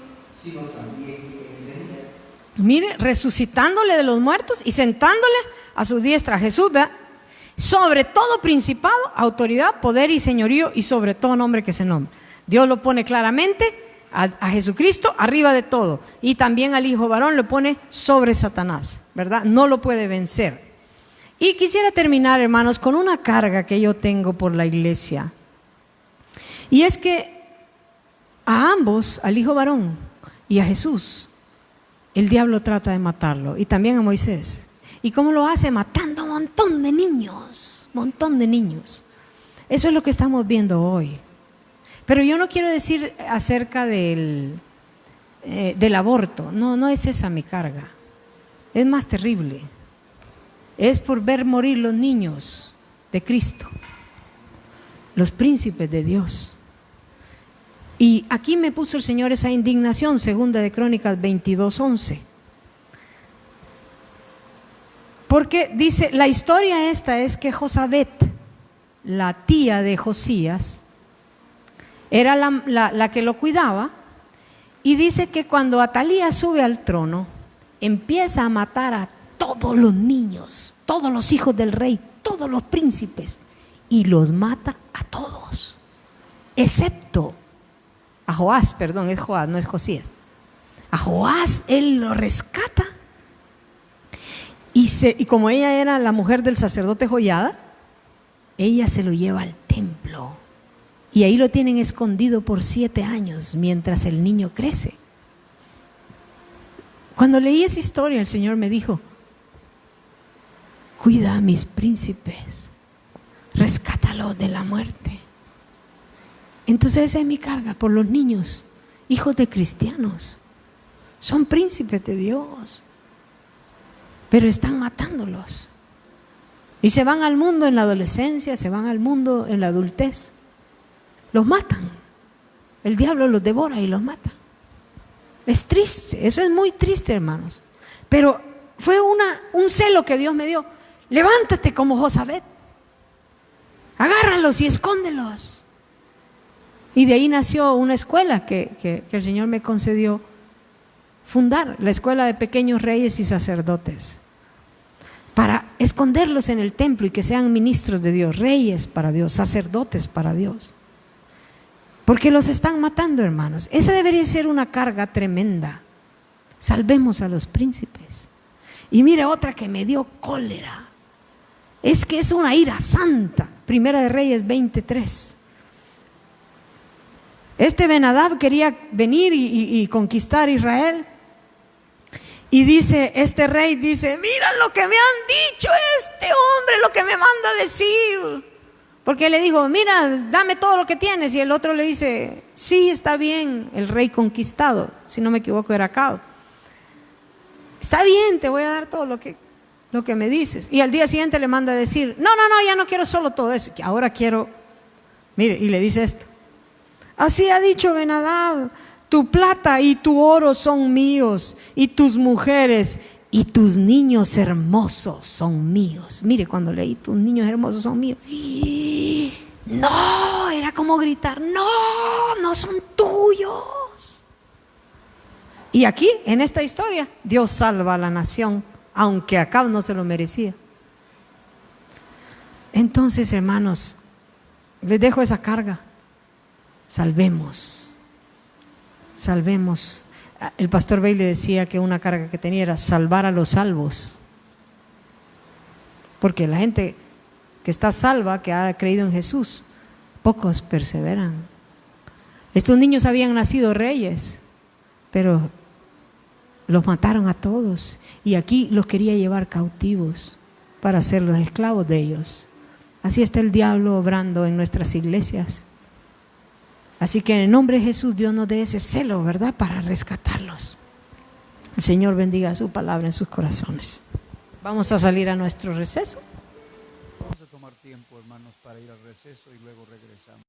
sino también en el venidero. Mire, resucitándole de los muertos y sentándole a su diestra. Jesús, ¿verdad? Sobre todo principado, autoridad, poder y señorío, y sobre todo nombre que se nombra. Dios lo pone claramente a Jesucristo arriba de todo, y también al Hijo varón lo pone sobre Satanás, ¿verdad? No lo puede vencer. Y quisiera terminar, hermanos, con una carga que yo tengo por la iglesia, y es que a ambos, al Hijo varón y a Jesús, el diablo trata de matarlo, y también a Moisés. ¿Y cómo lo hace? Matando a un montón de niños, montón de niños. Eso es lo que estamos viendo hoy. Pero yo no quiero decir acerca del aborto, no es esa mi carga. Es más terrible. Es por ver morir los niños de Cristo, los príncipes de Dios. Y aquí me puso el Señor esa indignación, segunda de Crónicas 22:11. Porque dice, la historia esta es que Josabet, la tía de Josías, era la que lo cuidaba, y dice que cuando Atalías sube al trono, empieza a matar a todos los niños, todos los hijos del rey, todos los príncipes, y los mata a todos, excepto a Joás, perdón, es Joás, no es Josías. A Joás él lo rescata, y como ella era la mujer del sacerdote Joiada, ella se lo lleva al templo, y ahí lo tienen escondido por 7 años mientras el niño crece. Cuando leí esa historia, el Señor me dijo, cuida a mis príncipes, rescátalos de la muerte. Entonces esa es mi carga por los niños, hijos de cristianos. Son príncipes de Dios, pero están matándolos. Y se van al mundo en la adolescencia, se van al mundo en la adultez. Los matan. El diablo los devora y los mata. Es triste, eso es muy triste, hermanos. Pero fue un celo que Dios me dio. Levántate como Josabet, agárralos y escóndelos. Y de ahí nació una escuela que el Señor me concedió fundar, la escuela de pequeños reyes y sacerdotes, para esconderlos en el templo y que sean ministros de Dios, reyes para Dios, sacerdotes para Dios. Porque los están matando, hermanos. Esa debería ser una carga tremenda. Salvemos a los príncipes. Y mire otra que me dio cólera. Es que es una ira santa. Primera de Reyes 23. Este Ben-Hadad quería venir y conquistar Israel. Y dice, este rey dice, mira lo que me han dicho este hombre, lo que me manda a decir. Porque le dijo, mira, dame todo lo que tienes. Y el otro le dice, sí, está bien, el rey conquistado, si no me equivoco era Acab. Está bien, te voy a dar todo lo que me dices. Y al día siguiente le manda a decir, no, ya no quiero solo todo eso, ahora quiero, mire, y le dice esto. Así ha dicho Ben-Hadad, tu plata y tu oro son míos, y tus mujeres y tus niños hermosos son míos. Mire, cuando leí tus niños hermosos son míos, no, era como gritar, no son tuyos. Y aquí, en esta historia, Dios salva a la nación, aunque Acab no se lo merecía. Entonces, hermanos, Les dejo esa carga. Salvemos. Salvemos. El pastor Bailey decía que una carga que tenía era salvar a los salvos. Porque la gente que está salva, que ha creído en Jesús, pocos perseveran. Estos niños habían nacido reyes, pero los mataron a todos. Y aquí los quería llevar cautivos para ser los esclavos de ellos. Así está el diablo obrando en nuestras iglesias. Así que en el nombre de Jesús, Dios nos dé ese celo, ¿verdad?, para rescatarlos. El Señor bendiga su palabra en sus corazones. Vamos a salir a nuestro receso. Vamos a tomar tiempo, hermanos, para ir al receso y luego regresamos.